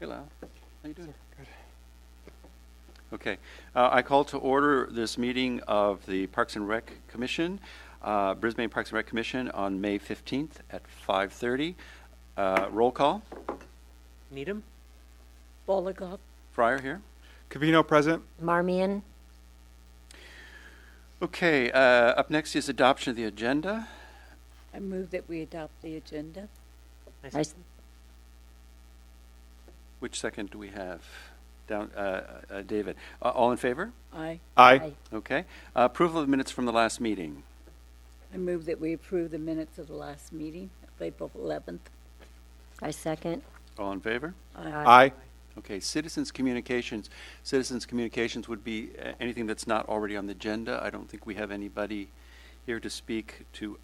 Lau. How you doing? Good. Okay. I call to order this meeting of the Parks and Rec Commission, Brisbane Parks and Rec Commission on May 15th at 5:30. Roll call. Needham? Bolligop. Fryer here. Covino present. Marmion. Okay. Up next is adoption of the agenda. I move that we adopt the agenda. Which second do we have? Down, David. All in favor? Aye. Aye. Okay. Approval of minutes from the last meeting. I move that we approve the minutes of the last meeting of April 11th. I second. All in favor? Aye. Okay. Citizens communications. Citizens communications would be anything that's not already on the agenda. I don't think we have anybody here to speak to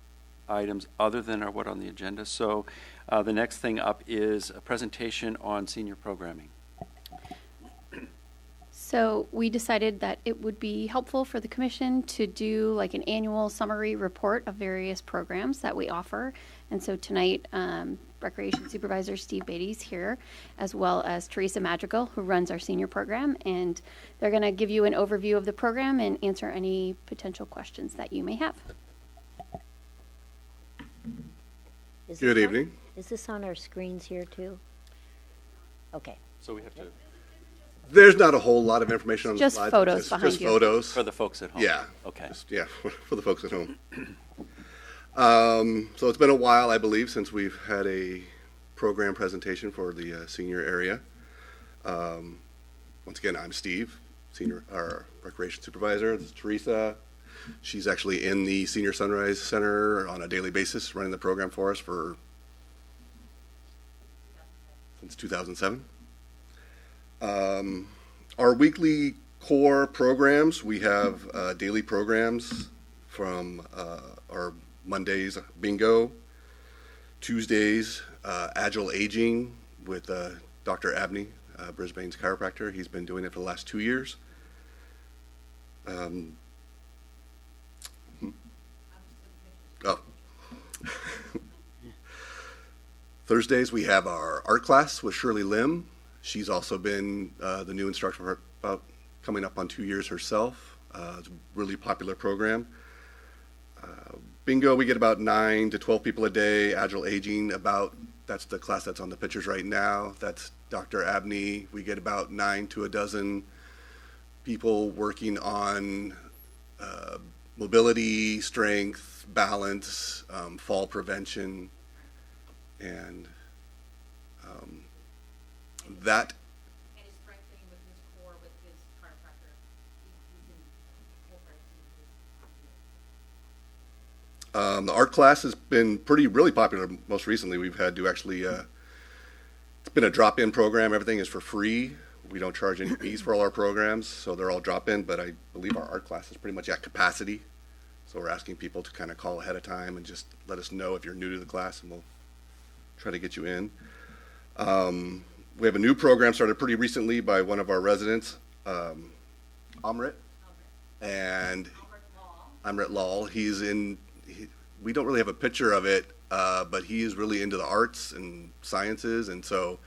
items other than are what on the agenda. So the next thing up is a presentation on senior programming. So we decided that it would be helpful for the commission to do like an annual summary report of various programs that we offer. And so tonight, Recreation Supervisor Steve Beatty's here, as well as Teresa Madrigal, who runs our senior program. And they're going to give you an overview of the program and answer any potential questions that you may have. Good evening. Is this on our screens here too? Okay. So we have to, There's not a whole lot of information on the Just slides. photos behind just you. photos. for the folks at home. Yeah. Okay. Yeah, for the folks at home. So it's been a while, I believe, since we've had a program presentation for the senior area. Once again, I'm Steve, our recreation supervisor. This is Teresa. She's actually in the Senior Sunrise Center on a daily basis, running the program for us since 2007. Our weekly core programs, we have daily programs from our Mondays bingo, Tuesdays agile aging with Dr. Abney, Brisbane's chiropractor. He's been doing it for the last 2 years. Thursdays we have our art class with Shirley Lim. She's also been the new instructor for about coming up on 2 years herself. It's a really popular program. Bingo, we get about 9 to 12 people a day. Agile aging, that's the class that's on the pictures right now. That's Dr. Abney. We get about 9 to a dozen people working on mobility, strength, balance, fall prevention, and that. And his strengthening with his core, with his chiropractor. The art class has been really popular. Most recently, we've had to actually, it's been a drop-in program. Everything is for free. We don't charge any fees for all our programs, so they're all drop-in, but I believe our art class is pretty much at capacity. So we're asking people to kind of call ahead of time and just let us know if you're new to the class, and we'll try to get you in. We have a new program started pretty recently by one of our residents, Amrit. And Amrit Lal. We don't really have a picture of it, but he is really into the arts and sciences, and so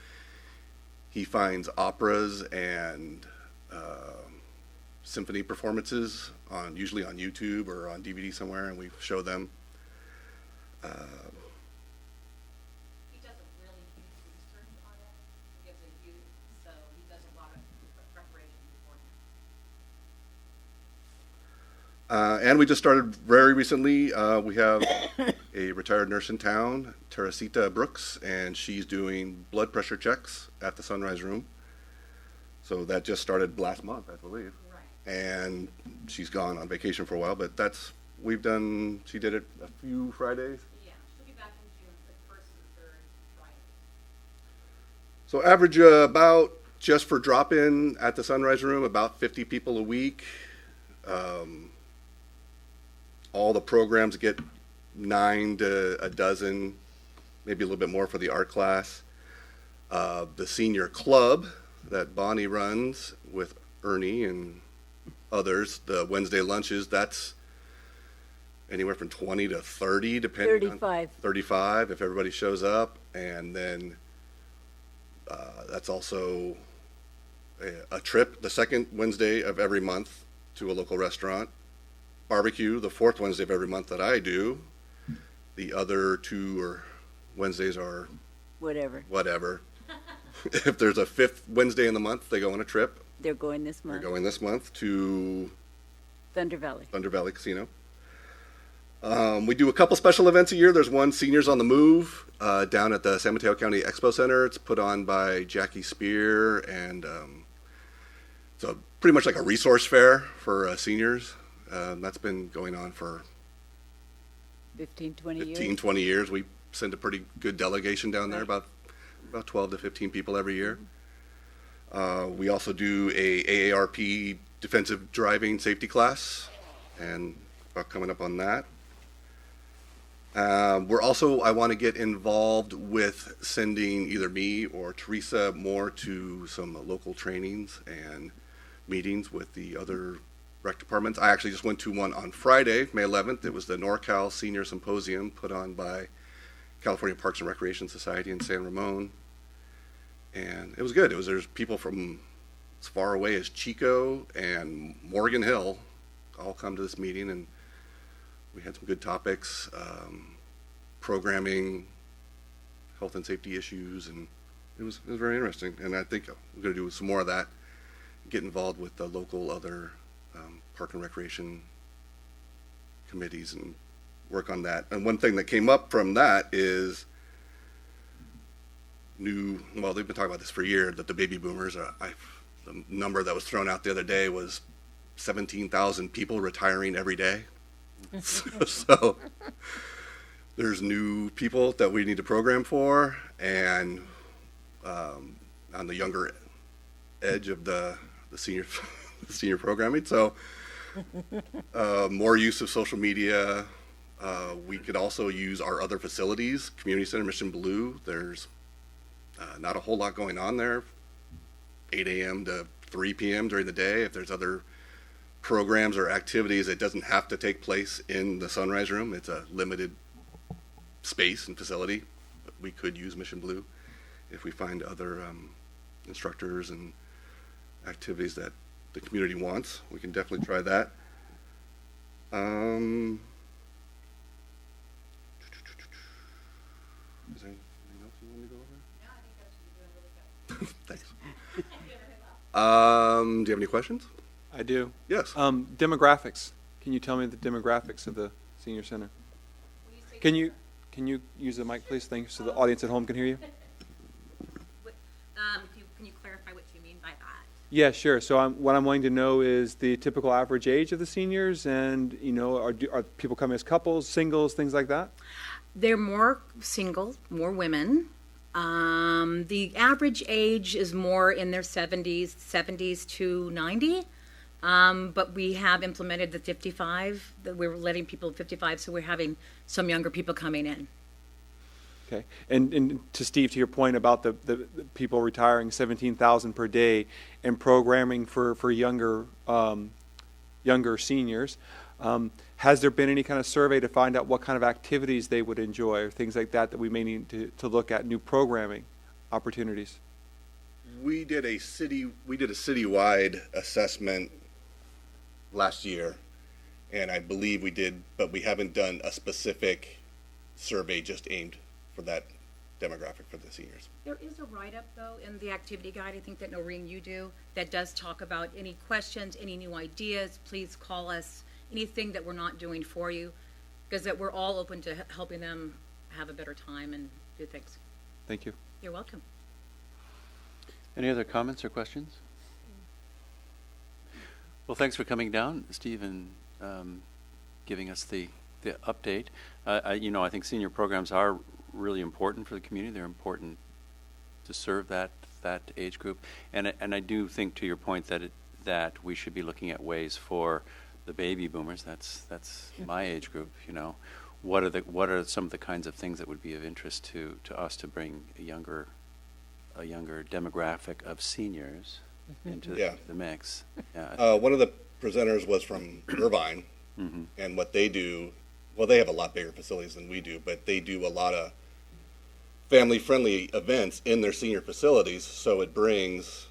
he finds operas and symphony performances usually on YouTube or on DVD somewhere, and we show them. He does a really huge research on it. He gives a huge, so he does a lot of preparation beforehand. And we just started very recently. We have a retired nurse in town, Teresita Brooks, and she's doing blood pressure checks at the Sunrise Room. So that just started last month, I believe. Right. And she's gone on vacation for a while, but she did it a few Fridays. Yeah, she'll be back in June, the first and third Friday. So average about, just for drop-in at the Sunrise Room, about 50 people a week. All the programs get 9 to a dozen, maybe a little bit more for the art class. The senior club that Bonnie runs with Ernie and others, the Wednesday lunches, that's anywhere from 20 to 30, depending 35. on 35 if everybody shows up. And then That's also a trip the second Wednesday of every month to a local restaurant. Barbecue the fourth Wednesday of every month that I do. The other two or Wednesdays are Whatever. whatever. If there's a fifth Wednesday in the month, they go on a trip. They're going this They're month. going this month to Thunder Valley. Thunder Valley Casino. We do a couple special events a year. There's one, Seniors on the Move, down at the San Mateo County Expo Center. It's put on by Jackie Spear, and it's pretty much like a resource fair for seniors. That's been going on for 15, 20 15, years. 20 years. We send a pretty good delegation down there, about 12 to 15 people every year. We also do a AARP defensive driving safety class, and about coming up on that. I want to get involved with sending either me or Teresa more to some local trainings and meetings with the other rec departments. I actually just went to one on Friday, May 11th. It was the NorCal Senior Symposium put on by California Parks and Recreation Society in San Ramon. And it was good. There's people from as far away as Chico and Morgan Hill all come to this meeting, and we had some good topics, programming, health and safety issues, and it was very interesting. And I think we're going to do some more of that, get involved with the local other park and recreation committees and work on that. And one thing that came up from that is they've been talking about this for years, that the baby boomers, the number that was thrown out the other day was 17,000 people retiring every day. So there's new people that we need to program for, and on the younger edge of the senior senior programming. So more use of social media. We could also use our other facilities, Community Center, Mission Blue. There's not a whole lot going on there, 8 a.m. to 3 p.m. during the day. If there's other programs or activities, it doesn't have to take place in the Sunrise Room. It's a limited space and facility. But we could use Mission Blue if we find other instructors and activities that the community wants. We can definitely try that. Is there anything else you want me to go over? No, I think that's what you're doing really good. Thanks. Do you have any questions? I do. Yes. Demographics. Can you tell me the demographics of the senior center? When you say Can you use the mic, please? Thanks, so the audience at home can hear you. can you clarify what you mean by that? Yeah, sure. So what I'm wanting to know is the typical average age of the seniors, and are people coming as couples, singles, things like that? They're more single, more women. The average age is more in their 70s to 90. But we have implemented the 55, that we're letting people 55, so we're having some younger people coming in. Okay. And to Steve, to your point about the people retiring 17,000 per day and programming for younger seniors, has there been any kind of survey to find out what kind of activities they would enjoy or things like that we may need to look at, new programming opportunities? We did a citywide assessment last year, and I believe we did, but we haven't done a specific survey just aimed for that demographic for the seniors. There is a write-up, though, in the activity guide, I think that Noreen, you do, that does talk about any questions, any new ideas, please call us, anything that we're not doing for you, because that we're all open to helping them have a better time and do things. Thank you. You're welcome. Any other comments or questions? Well, thanks for coming down, Steve, and giving us the update. I think senior programs are really important for the community. They're important to serve that age group, and I do think, to your point, that we should be looking at ways for the baby boomers. That's my age group. What are some of the kinds of things that would be of interest to us to bring a younger demographic of seniors into the mix? Yeah. One of the presenters was from Irvine, and what they do, well, they have a lot bigger facilities than we do, but they do a lot of family-friendly events in their senior facilities, so it brings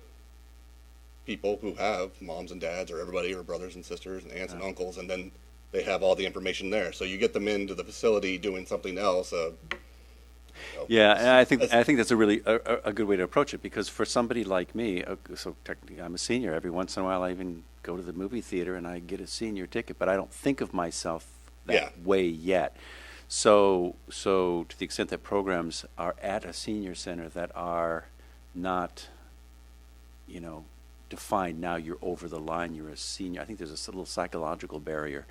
people who have moms and dads or everybody or brothers and sisters and aunts and uncles, and then they have all the information there. So you get them into the facility doing something else. Yeah, and I think that's a really a good way to approach it, because for somebody like me, so technically I'm a senior. Every once in a while, I even go to the movie theater and I get a senior ticket, but I don't think of myself that way yet. So to the extent that programs are at a senior center that are not, defined now, you're over the line, you're a senior. I think there's a little psychological barrier.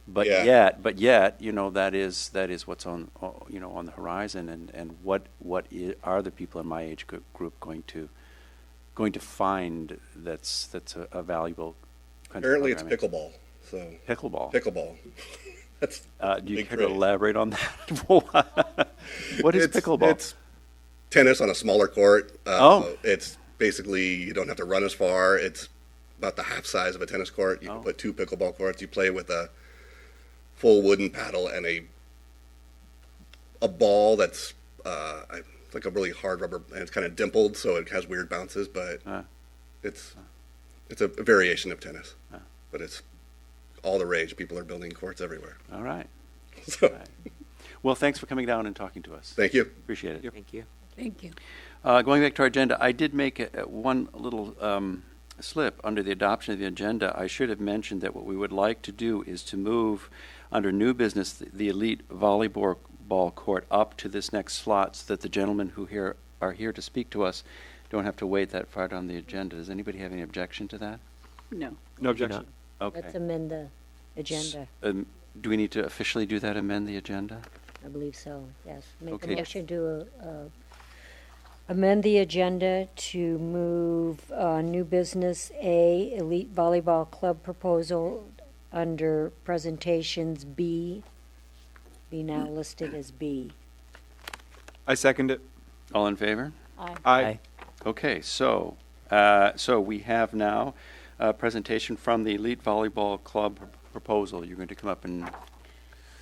But yet, that is what's on the horizon, and what are the people in my age group going to find that's a valuable kind Apparently, of it's programming? pickleball. So Pickleball. That's Do you big care to craze. elaborate on that? What is pickleball? It's tennis on a smaller court. It's basically, you don't have to run as far. It's about the half size of a tennis court. You can put 2 pickleball courts. You play with a full wooden paddle and a ball that's like a really hard rubber, and it's kind of dimpled, so it has weird bounces, but it's a variation of tennis. But it's all the rage. People are building courts everywhere. All right. So, All right. Well, thanks for coming down and talking to us. thank you. Appreciate it. Thank you. Thank you. Going back to our agenda, I did make one little slip under the adoption of the agenda. I should have mentioned that what we would like to do is to move under new business the elite volleyball court up to this next slot, so that the gentlemen who are here to speak to us don't have to wait that far down the agenda. Does anybody have any objection to that? No. No objection. Okay. Let's amend the agenda. Do we need to officially do that, amend the agenda? I believe so, yes. Make Okay. a motion to amend the agenda to move new business A, Elite Volleyball Club proposal under presentations B, be now listed as B. I second it. All in favor? Aye. Okay, so we have now a presentation from the Elite Volleyball Club proposal. You're going to come up and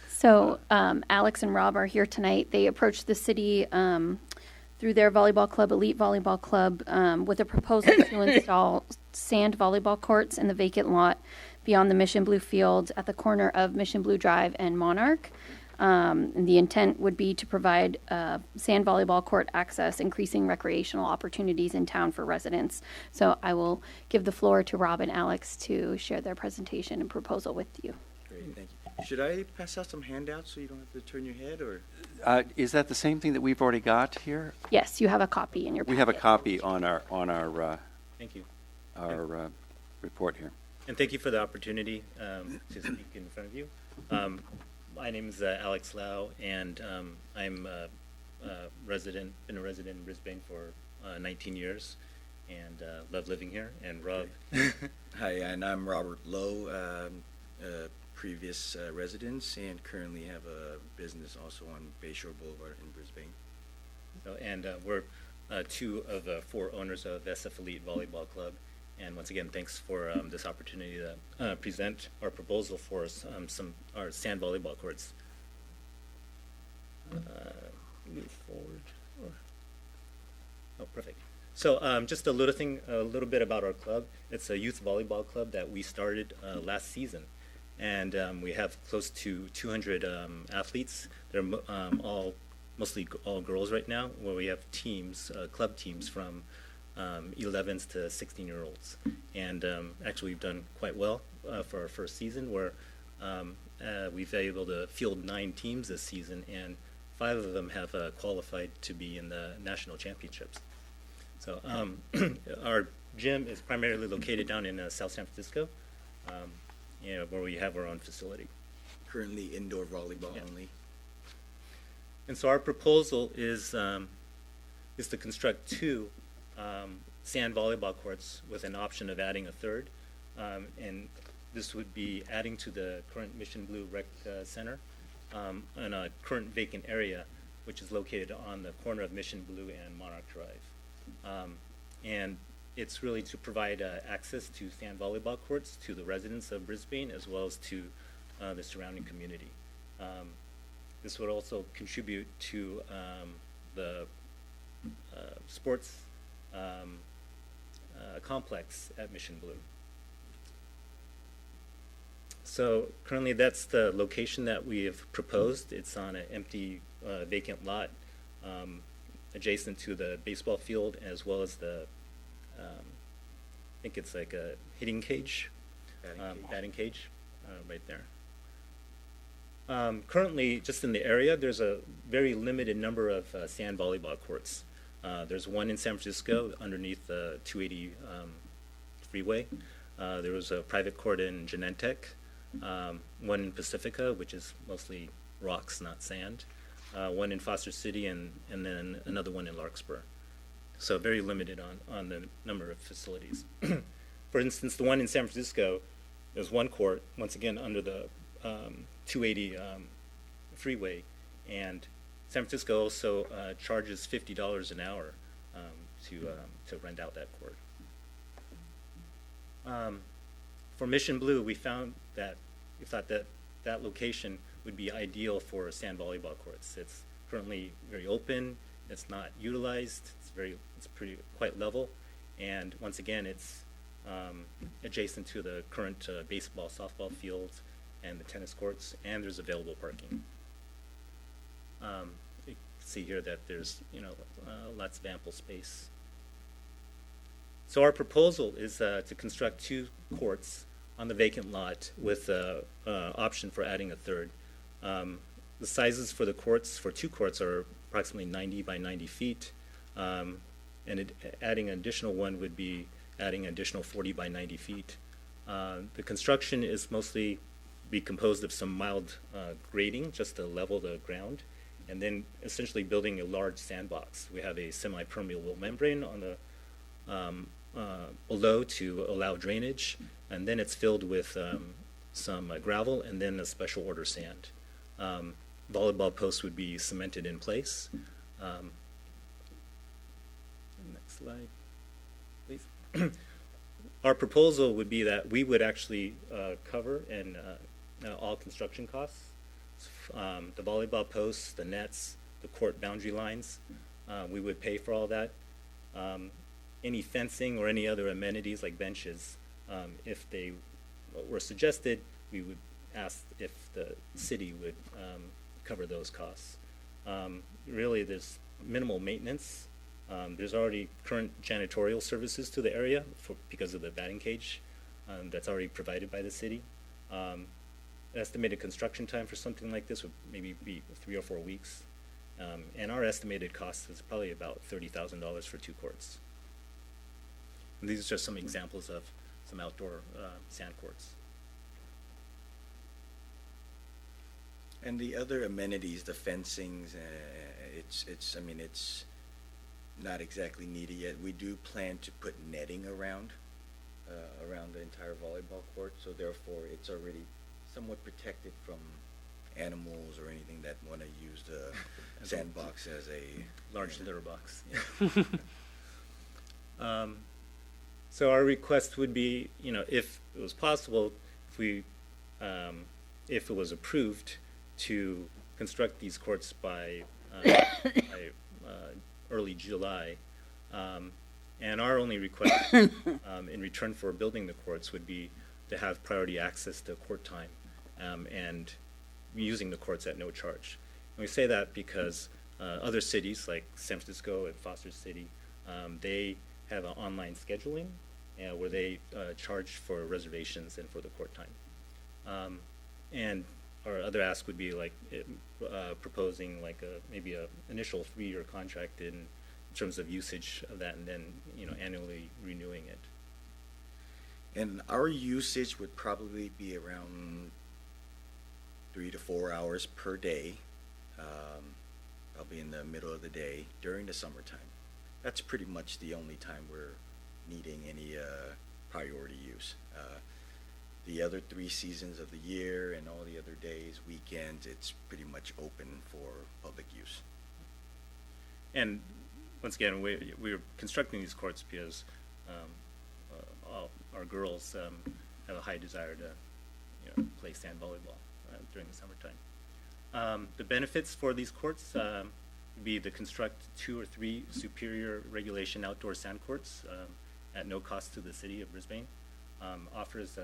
So Alex and Rob are here tonight. They approached the city through their volleyball club, Elite Volleyball Club, with a proposal to install sand volleyball courts in the vacant lot beyond the Mission Blue field at the corner of Mission Blue Drive and Monarch. And the intent would be to provide sand volleyball court access, increasing recreational opportunities in town for residents. So I will give the floor to Rob and Alex to share their presentation and proposal with you. Great, thank you. Should I pass out some handouts so you don't have to turn your head, or? is that the same thing that we've already got here? Yes, you have a copy in your We have a packet. copy on our Thank you. report here. And thank you for the opportunity to speak in front of you. My name is Alex Lau, and I'm been a resident in Brisbane for 19 years, and love living here. And Rob. Hi, and I'm Robert Lowe, previous residence, and currently have a business also on Bayshore Boulevard in Brisbane. And we're 2 of the 4 owners of SF Elite Volleyball Club. And once again, thanks for this opportunity to present our proposal for our sand volleyball courts. Move forward. Oh, perfect. So just a little bit about our club. It's a youth volleyball club that we started last season, and we have close to 200 athletes. They're mostly all girls right now, where we have teams, club teams from 11s to 16-year-olds. And actually, we've done quite well for our first season, where we've been able to field 9 teams this season, and 5 of them have qualified to be in the national championships. So our gym is primarily located down in South San Francisco, where we have our own facility. Currently indoor volleyball only. And so our proposal is to construct 2 sand volleyball courts with an option of adding a 3rd. And this would be adding to the current Mission Blue Rec Center in a current vacant area, which is located on the corner of Mission Blue and Monarch Drive. And it's really to provide access to sand volleyball courts to the residents of Brisbane, as well as to the surrounding community. This would also contribute to the sports complex at Mission Blue. So currently that's the location that we have proposed. It's on an empty vacant lot adjacent to the baseball field, as well as the, I think it's like a hitting cage, batting cage right there. Currently, just in the area, there's a very limited number of sand volleyball courts. There's one in San Francisco underneath the 280 freeway. There was a private court in Genentech, one in Pacifica, which is mostly rocks, not sand, one in Foster City, and then another one in Larkspur. So very limited on the number of facilities. For instance, the one in San Francisco, there's one court, once again under the 280 freeway, and San Francisco also charges $50 an hour to rent out that court. For Mission Blue, we thought that that location would be ideal for sand volleyball courts. It's currently very open. It's not utilized. It's quite level, and once again, it's adjacent to the current baseball, softball fields, and the tennis courts, and there's available parking. You can see here that there's lots of ample space. So our proposal is to construct 2 courts on the vacant lot with option for adding a third. The sizes for the courts, for 2 courts, are approximately 90 by 90 feet, and adding an additional one would be adding an additional 40 by 90 feet. The construction is mostly be composed of some mild grading just to level the ground, and then essentially building a large sandbox. We have a semi-permeable membrane on the below to allow drainage, and then it's filled with some gravel and then a special order sand. Volleyball posts would be cemented in place. Next slide, please. Our proposal would be that we would actually cover and all construction costs. The volleyball posts, the nets, the court boundary lines, we would pay for all that. Any fencing or any other amenities like benches, if they were suggested, we would ask if the city would cover those costs. Really, there's minimal maintenance. There's already current janitorial services to the area because of the batting cage that's already provided by the city. Estimated construction time for something like this would maybe be 3 or 4 weeks. And our estimated cost is probably about $30,000 for 2 courts. And these are just some examples of some outdoor sand courts. And the other amenities, the fencings, it's not exactly needed yet. We do plan to put netting around the entire volleyball court, so therefore it's already somewhat protected from animals or anything that want to use the sandbox as a large litter box. Yeah. So our request would be, if it was possible, if it was approved, to construct these courts by early July. And our only request in return for building the courts would be to have priority access to court time and using the courts at no charge. And we say that because other cities like San Francisco and Foster City, they have an online scheduling where they charge for reservations and for the court time. And our other ask would be like proposing like maybe a initial 3-year contract in terms of usage of that, and then annually renewing it. And our usage would probably be around 3 to 4 hours per day, probably in the middle of the day during the summertime. That's pretty much the only time we're needing any priority use. The other 3 seasons of the year and all the other days, weekends, it's pretty much open for public use. And once again, we're constructing these courts because all our girls have a high desire to play sand volleyball during the summertime. The benefits for these courts, be to construct 2 or 3 superior regulation outdoor sand courts at no cost to the city of Brisbane. Offers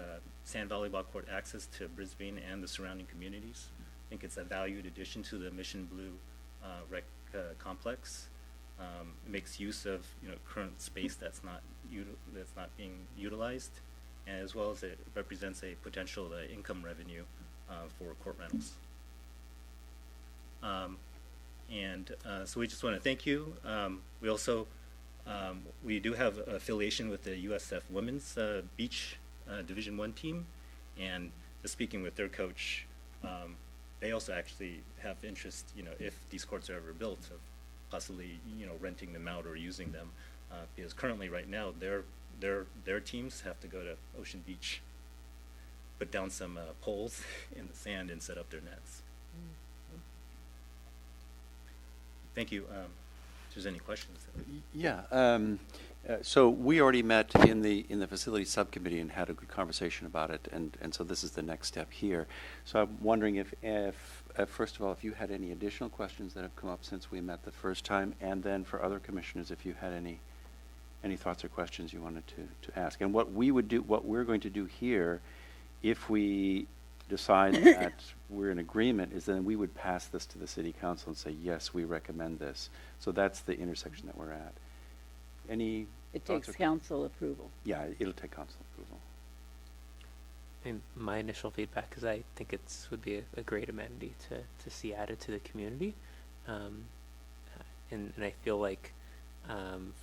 sand volleyball court access to Brisbane and the surrounding communities. I think it's a valued addition to the Mission Blue rec complex. It makes use of current space that's not being utilized, and as well as it represents a potential income revenue for court rentals. So we just want to thank you. We also we do have affiliation with the USF Women's Beach Division I team, and just speaking with their coach, they also actually have interest, if these courts are ever built, of possibly, renting them out or using them, because currently, right now, their teams have to go to Ocean Beach, put down some poles in the sand, and set up their nets. Thank you. If there's any questions. Yeah. So we already met in the facility subcommittee and had a good conversation about it, and so this is the next step here. So I'm wondering if first of all, if you had any additional questions that have come up since we met the first time, and then for other commissioners, if you had any thoughts or questions you wanted to ask. And what we're going to do here, if we decide that we're in agreement, is then we would pass this to the city council and say, yes, we recommend this. So that's the intersection that we're at. Any It thoughts takes or- council approval. Yeah, it'll take council approval. And my initial feedback is I think would be a great amenity to see added to the community, and I feel like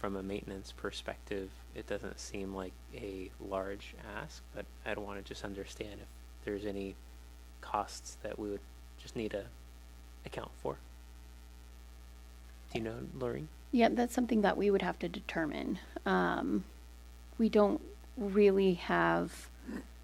from a maintenance perspective, it doesn't seem like a large ask, but I don't want to just understand if there's any costs that we would just need to account for. Do you know, Lorraine? Yeah, that's something that we would have to determine. We don't really have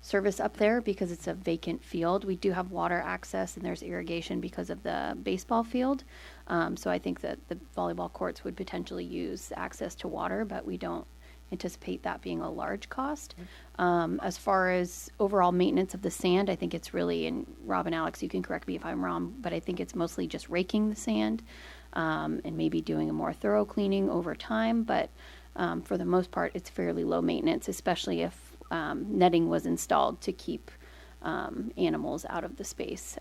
service up there because it's a vacant field. We do have water access and there's irrigation because of the baseball field. So I think that the volleyball courts would potentially use access to water, but we don't anticipate that being a large cost. As far as overall maintenance of the sand, I think it's really, and Rob and Alex, you can correct me if I'm wrong, but I think it's mostly just raking the sand and maybe doing a more thorough cleaning over time. But for the most part, it's fairly low maintenance, especially if netting was installed to keep animals out of the space.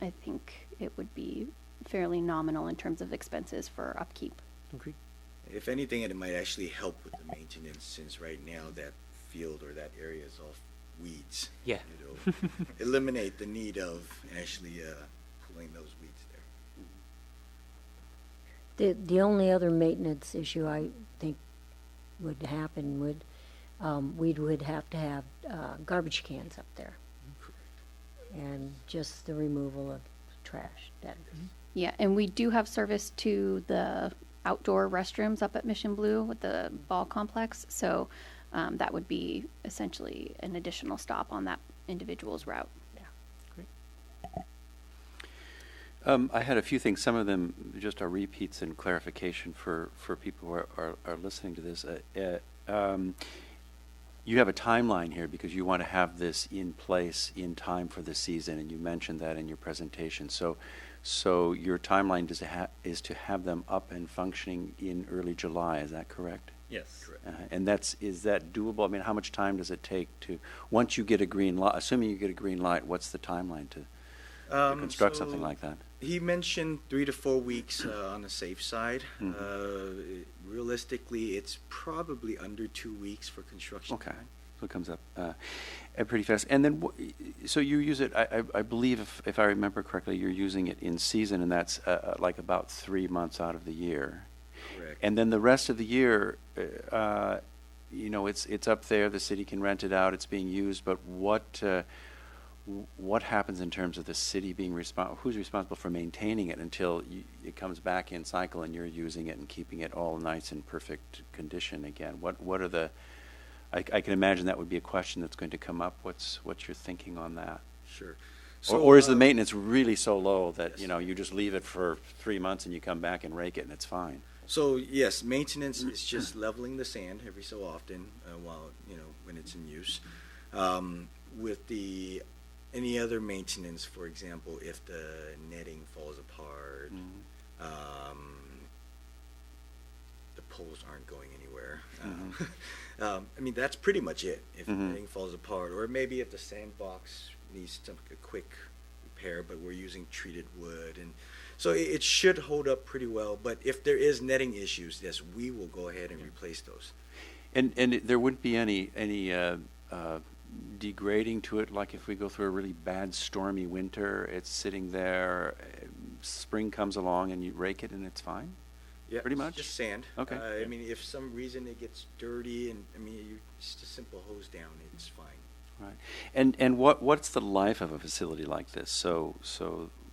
I think it would be fairly nominal in terms of expenses for upkeep. Agreed. If anything, it might actually help with the maintenance, since right now that field or that area is all weeds. Yeah. It'll eliminate the need of actually pulling those weeds there. The only other maintenance issue I think would happen we would have to have garbage cans up there. And just the removal of trash. Yeah, and we do have service to the outdoor restrooms up at Mission Blue with the ball complex. So that would be essentially an additional stop on that individual's route. I had a few things. Some of them just are repeats and clarification for people who are listening to this. You have a timeline here because you want to have this in place in time for the season, and you mentioned that in your presentation. So your timeline is to have them up and functioning in early July. Is that correct? Yes. Correct. And is that doable? I mean, how much time does it take once you get a green light? Assuming you get a green light, what's the timeline to construct something like that? He mentioned 3 to 4 weeks on the safe side. Realistically, it's probably under 2 weeks for construction Okay, time. so it comes up pretty fast. And then, so you use it, I believe, if I remember correctly, you're using it in season, and that's like about 3 months out of the year. Correct. And then the rest of the year, it's up there, the city can rent it out, it's being used, but what happens in terms of the city being who's responsible for maintaining it until it comes back in cycle and you're using it and keeping it all nice and perfect condition again? What are the, I can imagine that would be a question that's going to come up. What's your thinking on that? Sure. Or is the maintenance really so low that, you just leave it for 3 months and you come back and rake it and it's fine? So yes, maintenance is just leveling the sand every so often while when it's in use. With any other maintenance, for example, if the netting falls apart, The poles aren't going anywhere. I mean, that's pretty much it. If anything falls apart, or maybe if the sandbox needs a quick repair, but we're using treated wood, and so it should hold up pretty well. But if there is netting issues, yes, we will go ahead and replace those. And there wouldn't be any degrading to it, like if we go through a really bad stormy winter, it's sitting there, spring comes along and you rake it and it's fine? Yeah, pretty much? Just sand. Okay. I mean, if some reason it gets dirty, and I mean, just a simple hose down, it's fine. Right. And what's the life of a facility like this? So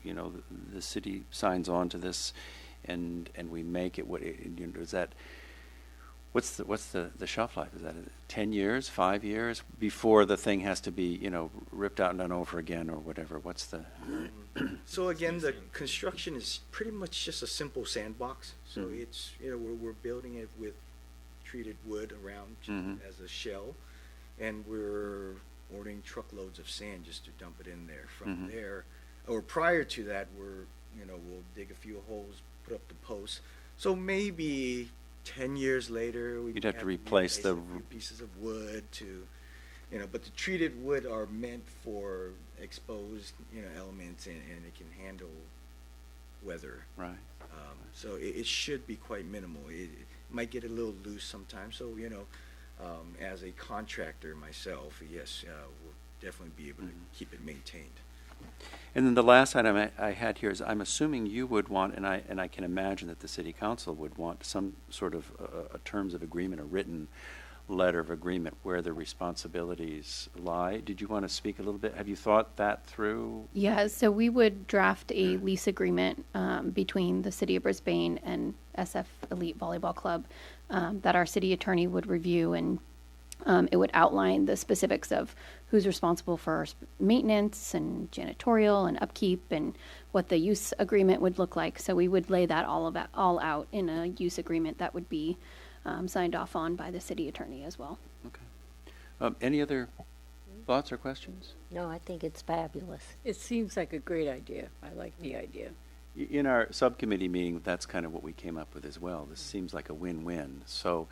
you know, the city signs on to this, and we make it. Is that? What's the shelf life? Is that 10 years, 5 years before the thing has to be, you know, ripped out and done over again or whatever? What's the? So again, the construction is pretty much just a simple sandbox. So it's, you know, we're building it with treated wood around as a shell, and we're ordering truckloads of sand just to dump it in there. From there, or prior to that, we'll dig a few holes, put up the posts. So maybe 10 years later, You'd have to replace the a few pieces of wood to, you know, but the treated wood are meant for exposed, you know, elements, and it can handle weather. Right. So it should be quite minimal. It might get a little loose sometimes. So, you know, as a contractor myself, yes, we'll definitely be able to keep it maintained. And then the last item I had here is, I'm assuming you would want, and I can imagine that the city council would want some sort of a terms of agreement, a written letter of agreement where the responsibilities lie. Did you want to speak a little bit? Have you thought that through? Yeah, so we would draft a lease agreement between the City of Brisbane and SF Elite Volleyball Club that our city attorney would review, and it would outline the specifics of who's responsible for maintenance and janitorial and upkeep and what the use agreement would look like. So we would lay that all out in a use agreement that would be signed off on by the city attorney as well. Okay. Any other thoughts or questions? No, I think it's fabulous. It seems like a great idea. I like the idea. In our subcommittee meeting, that's kind of what we came up with as well. This seems like a win-win. So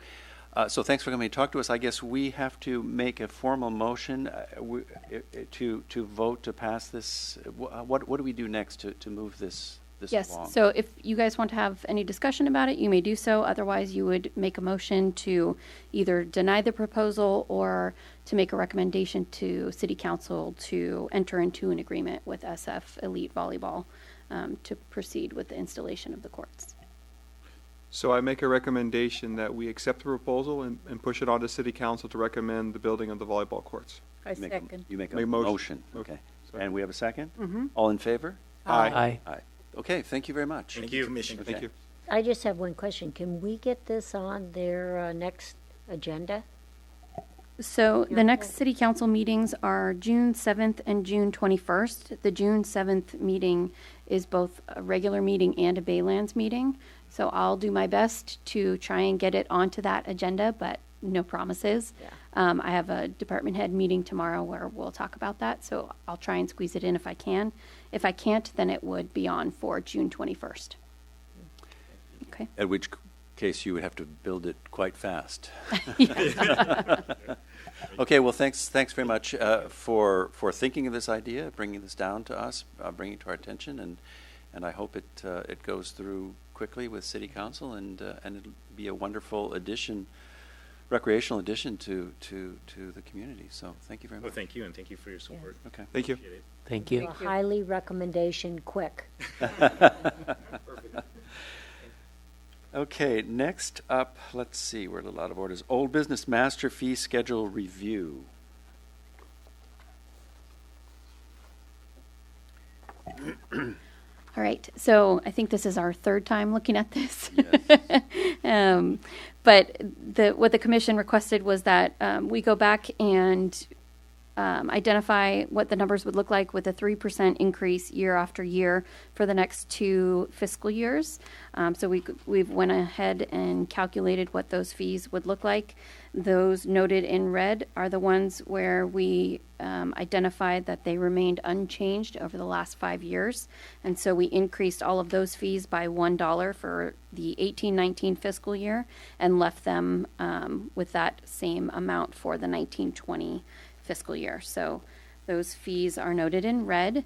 thanks for coming to talk to us. I guess we have to make a formal motion to vote to pass this. What do we do next to move this Yes, along? so if you guys want to have any discussion about it, you may do so. Otherwise, you would make a motion to either deny the proposal or to make a recommendation to City Council to enter into an agreement with SF Elite Volleyball to proceed with the installation of the courts. So I make a recommendation that we accept the proposal and push it on to City Council to recommend the building of the volleyball courts. I second. You make a Make a motion. motion. Okay. Sorry. And we have a second? All in favor? Aye. Aye. Okay, thank you very much. Thank you, Commissioner. Thank you. I just have one question. Can we get this on their next agenda? So the next City Council meetings are June 7th and June 21st. The June 7th meeting is both a regular meeting and a Baylands meeting. So I'll do my best to try and get it onto that agenda, but no promises. Yeah. I have a department head meeting tomorrow where we'll talk about that, so I'll try and squeeze it in if I can. If I can't, then it would be on for June 21st. Okay. At which case you would have to build it quite fast. Okay, well, thanks very much for thinking of this idea, bringing this down to us, bringing it to our attention, and I hope it goes through quickly with City Council, and it'll be a wonderful addition, recreational addition to the community. So thank you very much. Well, thank you, and thank you for your support. Okay. Thank you. Appreciate it. Thank you. A highly recommendation, quick. Okay, next up, let's see, we're a little out of order. Is Old Business Master Fee Schedule Review. All right, so I think this is our third time looking at this. But what the commission requested was that we go back and identify what the numbers would look like with a 3% increase year after year for the next 2 fiscal years. So we've went ahead and calculated what those fees would look like. Those noted in red are the ones where we identified that they remained unchanged over the last 5 years. And so we increased all of those fees by $1 for the 18-19 fiscal year and left them with that same amount for the 19-20 fiscal year. So those fees are noted in red.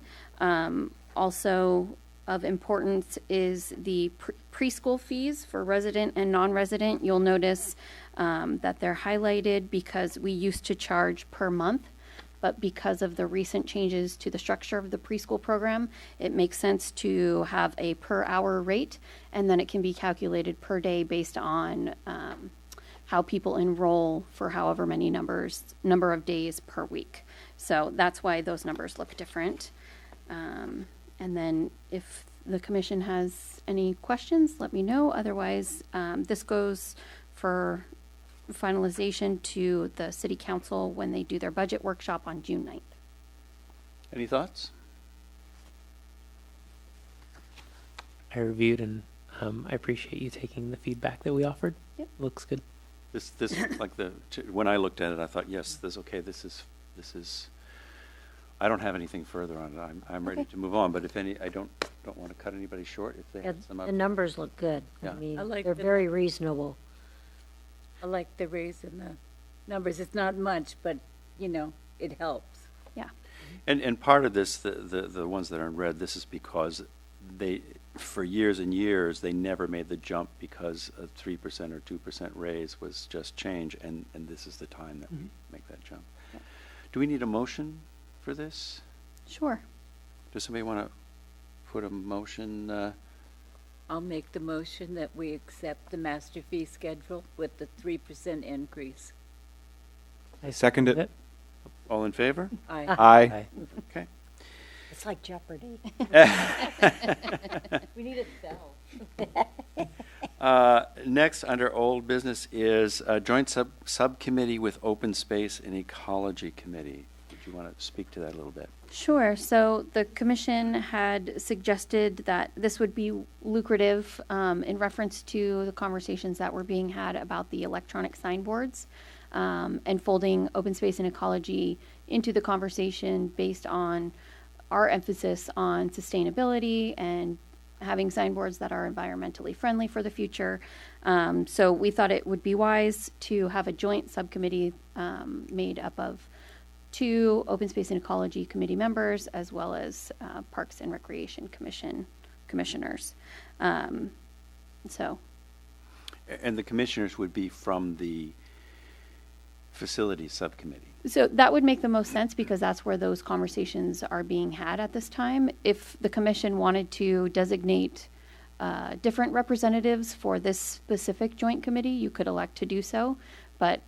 Also of importance is the preschool fees for resident and non-resident. You'll notice that they're highlighted because we used to charge per month, but because of the recent changes to the structure of the preschool program, it makes sense to have a per hour rate, and then it can be calculated per day based on how people enroll for however many number of days per week. So that's why those numbers look different. And then if the commission has any questions, let me know. Otherwise, this goes for finalization to the city council when they do their budget workshop on June 9th. Any thoughts? I reviewed and I appreciate you taking the feedback that we offered. Yep. Looks good. This like when I looked at it, I thought, yes, this is. I don't have anything further on it. I'm ready Okay. to move on. But if any, I don't want to cut anybody short. If they Yeah, have some the up. numbers look good. Yeah. I mean, I like they're the- very reasonable. I like the raise in the numbers. It's not much, but, it helps. Yeah. And part of this, the ones that are in red, this is because they, for years and years, they never made the jump because a 3% or 2% raise was just change, and this is the time that we make that jump. Yep. Do we need a motion for this? Sure. Does somebody want to put a motion? I'll make the motion that we accept the master fee schedule with the 3% increase. I second it. All in favor? Aye. Aye. Okay. It's like Jeopardy. We need a bell. Next, under old business, is a joint subcommittee with Open Space and Ecology Committee. Would you want to speak to that a little bit? Sure. So the commission had suggested that this would be lucrative in reference to the conversations that were being had about the electronic signboards and folding open space and ecology into the conversation based on our emphasis on sustainability and having signboards that are environmentally friendly for the future. So we thought it would be wise to have a joint subcommittee made up of 2 Open Space and Ecology Committee members, as well as Parks and Recreation Commission commissioners. So, And the commissioners would be from the Facilities Subcommittee. so that would make the most sense because that's where those conversations are being had at this time. If the commission wanted to designate different representatives for this specific joint committee, you could elect to do so. But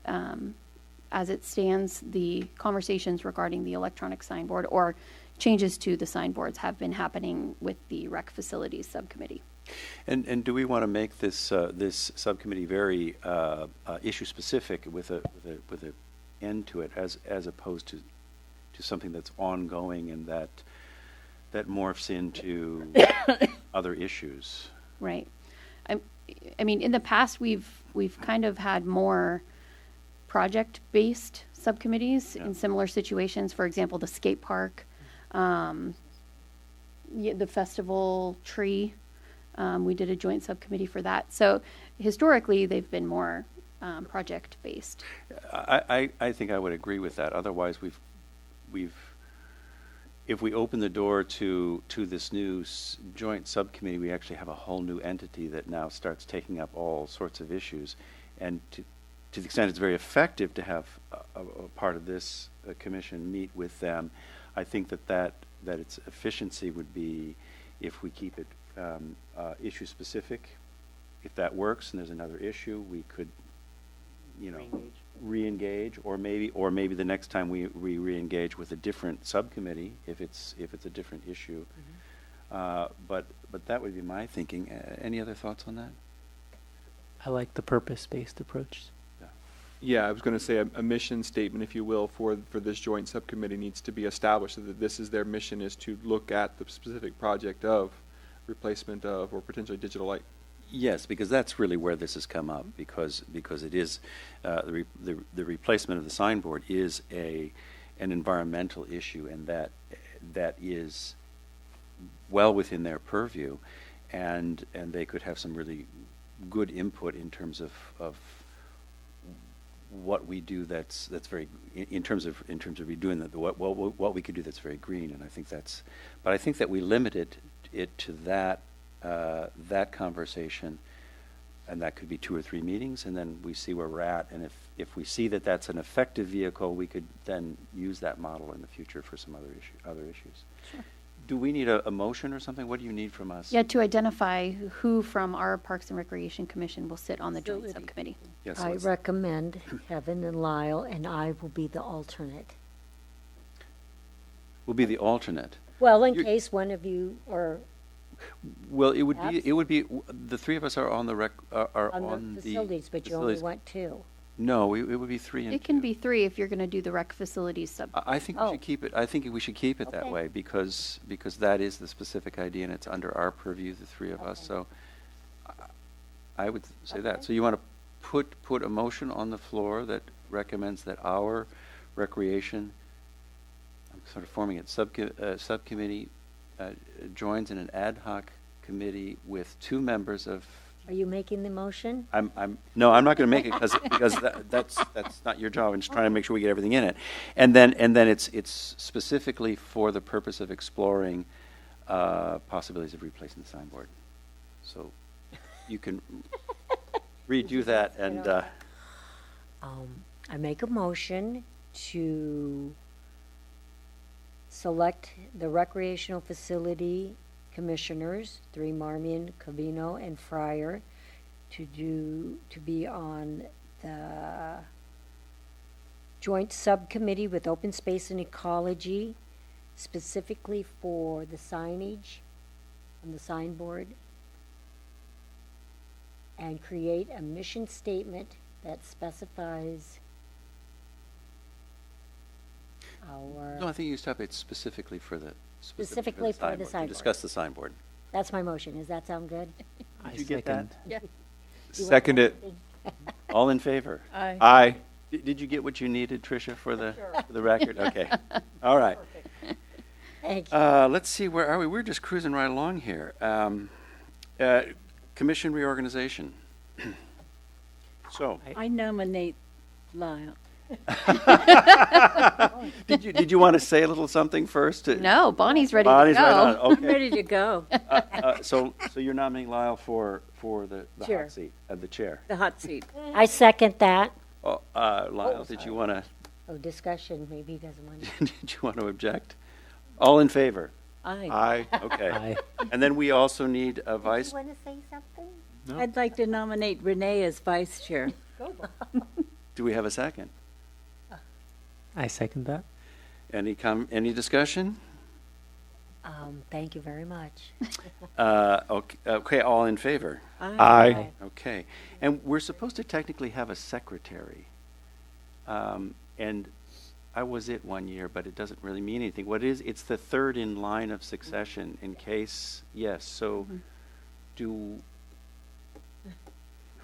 as it stands, the conversations regarding the electronic signboard or changes to the signboards have been happening with the Rec Facilities Subcommittee. And do we want to make this this subcommittee very issue specific with a end to it, as opposed to something that's ongoing and that morphs into other issues? Right. I mean, in the past, we've kind of had more project-based subcommittees in similar situations. For example, the skate park, the festival tree. We did a joint subcommittee for that. So historically, they've been more project-based. I think I would agree with that. Otherwise, if we open the door to this new joint subcommittee, we actually have a whole new entity that now starts taking up all sorts of issues. And to the extent it's very effective to have a part of this commission meet with them, I think that its efficiency would be if we keep it issue specific. If that works and there's another issue, we could, re-engage, or maybe the next time we re-engage with a different subcommittee if it's a different issue. But that would be my thinking. Any other thoughts on that? I like the purpose-based approach. Yeah, I was going to say a mission statement, if you will, for this joint subcommittee needs to be established, so that this is their mission, is to look at the specific project of replacement of or potentially digital light. Yes, because that's really where this has come up, because it is, the replacement of the signboard is an environmental issue, and that is well within their purview, and they could have some really good input in terms of what we do that's very, in terms of redoing what we could do that's very green, and I think that we limited it to that conversation, and that could be 2 or 3 meetings, and then we see where we're at, and if we see that that's an effective vehicle, we could then use that model in the future for some other issues. Sure. Do we need a motion or something? What do you need from us? Yeah, to identify who from our Parks and Recreation Commission will sit on the joint Facility. subcommittee. Yes, I let's- recommend Kevin and Lyle, and I will be the alternate. We'll be the alternate. Well, in You're- case one of you are Well, it would be, the 3 of us are on the on the facilities, but you only facilities. want 2. No, it would be 3 and 2. It can be 3 if you're going to do the rec facilities sub. I think we Oh. should keep it. I think we should keep it that Okay. way because that is the specific idea, and it's under our purview, the 3 of us. Okay. So I would say that. Okay. So you want to put a motion on the floor that recommends that our recreation, I'm sort of forming it, subcommittee joins in an ad hoc committee with 2 members of. Are you making the motion? No, I'm not going to make it because that's not your job. I'm just trying to make sure we get everything in it, and then it's specifically for the purpose of exploring possibilities of replacing the signboard. So you can redo that, and I make a motion to select the recreational facility commissioners, 3 Marmion, Covino, and Fryer, to be on the joint subcommittee with open space and ecology, specifically for the signage on the signboard, and create a mission statement that specifies our. no, I think you stop it specifically for the Specifically for the to signboard. discuss the signboard. That's my motion. Does that sound good? Did you get that? Yeah. You want Second it. anything? All in favor? Aye. Aye. Did you get what you needed, Tricia, for the record? Okay. All right. Thank you. Let's see, where are we? We're just cruising right along here. Commission reorganization. So, I nominate Lyle. did you want to say a little something first? No, Bonnie's ready Bonnie's to go. right on. I'm Okay. ready to go. So you're nominating Lyle for the Chair. hot seat, the chair. The hot seat. I second that. Oh, Lyle, did you want to? Oh, discussion, maybe he doesn't want to. Did you want to object? All in favor? Aye. Aye. Okay. Aye. And then we also need a vice. You want to say something? No? I'd like to nominate Renee as vice chair. Do we have a second? I second that. Any discussion? Thank you very much. Okay, all in favor? Aye. Okay. And we're supposed to technically have a secretary. And I was it one year, but it doesn't really mean anything. What it is, it's the 3rd in line of succession in case, yes, so who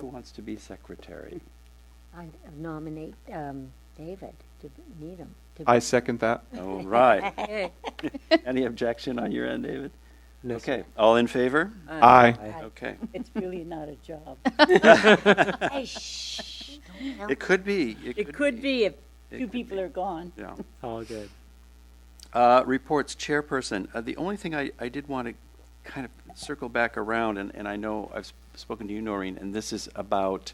wants to be secretary? I nominate David to meet him. I second that. All right. Okay. Any objection on your end, David? No, Okay, all in favor? Aye. Okay. It's really not a job. Hey, shh. Don't tell It could be. It could be if It 2 could people be. are gone. Yeah. all good. Reports, chairperson. The only thing I did want to kind of circle back around, and I know I've spoken to you, Noreen, and this is about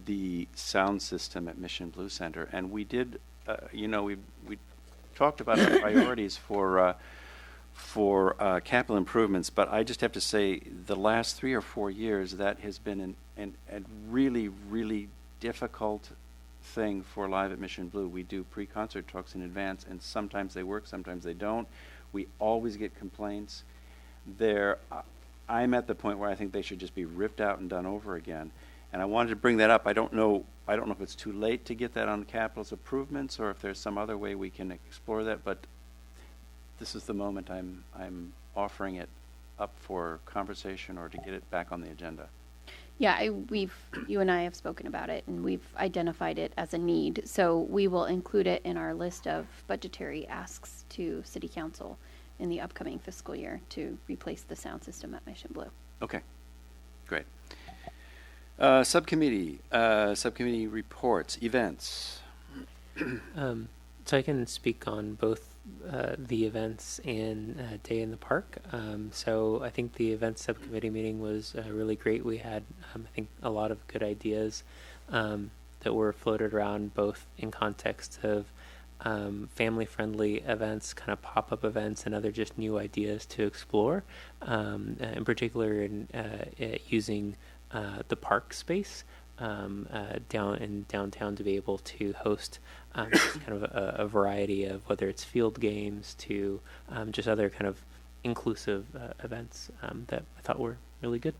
the sound system at Mission Blue Center. And we did, we talked about our priorities for capital improvements, but I just have to say the last 3 or 4 years, that has been a really, really difficult thing for Live at Mission Blue. We do pre-concert talks in advance, and sometimes they work, sometimes they don't. We always get complaints. I'm at the point where I think they should just be ripped out and done over again. And I wanted to bring that up. I don't know I don't know if it's too late to get that on capital's improvements or if there's some other way we can explore that, but this is the moment I'm offering it up for conversation or to get it back on the agenda. Yeah, you and I have spoken about it, and we've identified it as a need. So we will include it in our list of budgetary asks to City Council in the upcoming fiscal year to replace the sound system at Mission Blue. Okay, great. Subcommittee reports, events. So I can speak on both the events and Day in the Park. So I think the events subcommittee meeting was really great. We had, I think, a lot of good ideas that were floated around, both in context of family-friendly events, kind of pop-up events, and other just new ideas to explore. In particular, in using the park space down in downtown to be able to host just kind of a variety of, whether it's field games to just other kind of inclusive events that I thought were really good.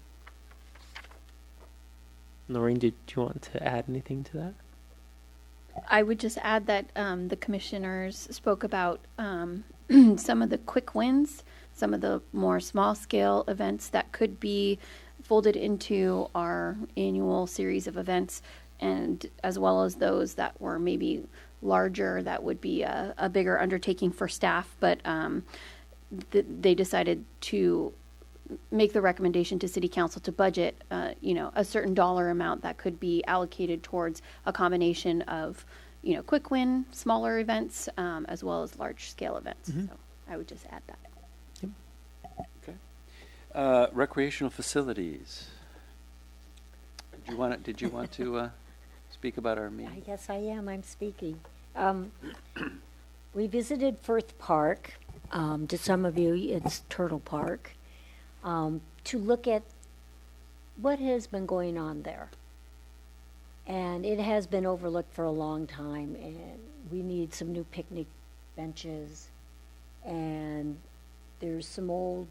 Noreen, did you want to add anything to that? I would just add that the commissioners spoke about some of the quick wins, some of the more small-scale events that could be folded into our annual series of events, and as well as those that were maybe larger, that would be a bigger undertaking for staff, but they decided to make the recommendation to City Council to budget, a certain dollar amount that could be allocated towards a combination of, quick win, smaller events, as well as large scale events. Mm-hmm. So I would just add that. Okay. Recreational facilities. Did you want to speak about our meeting? Yes, I am. I'm speaking. We visited Firth Park. To some of you, it's Turtle Park. To look at what has been going on there. And it has been overlooked for a long time, and we need some new picnic benches. And there's some old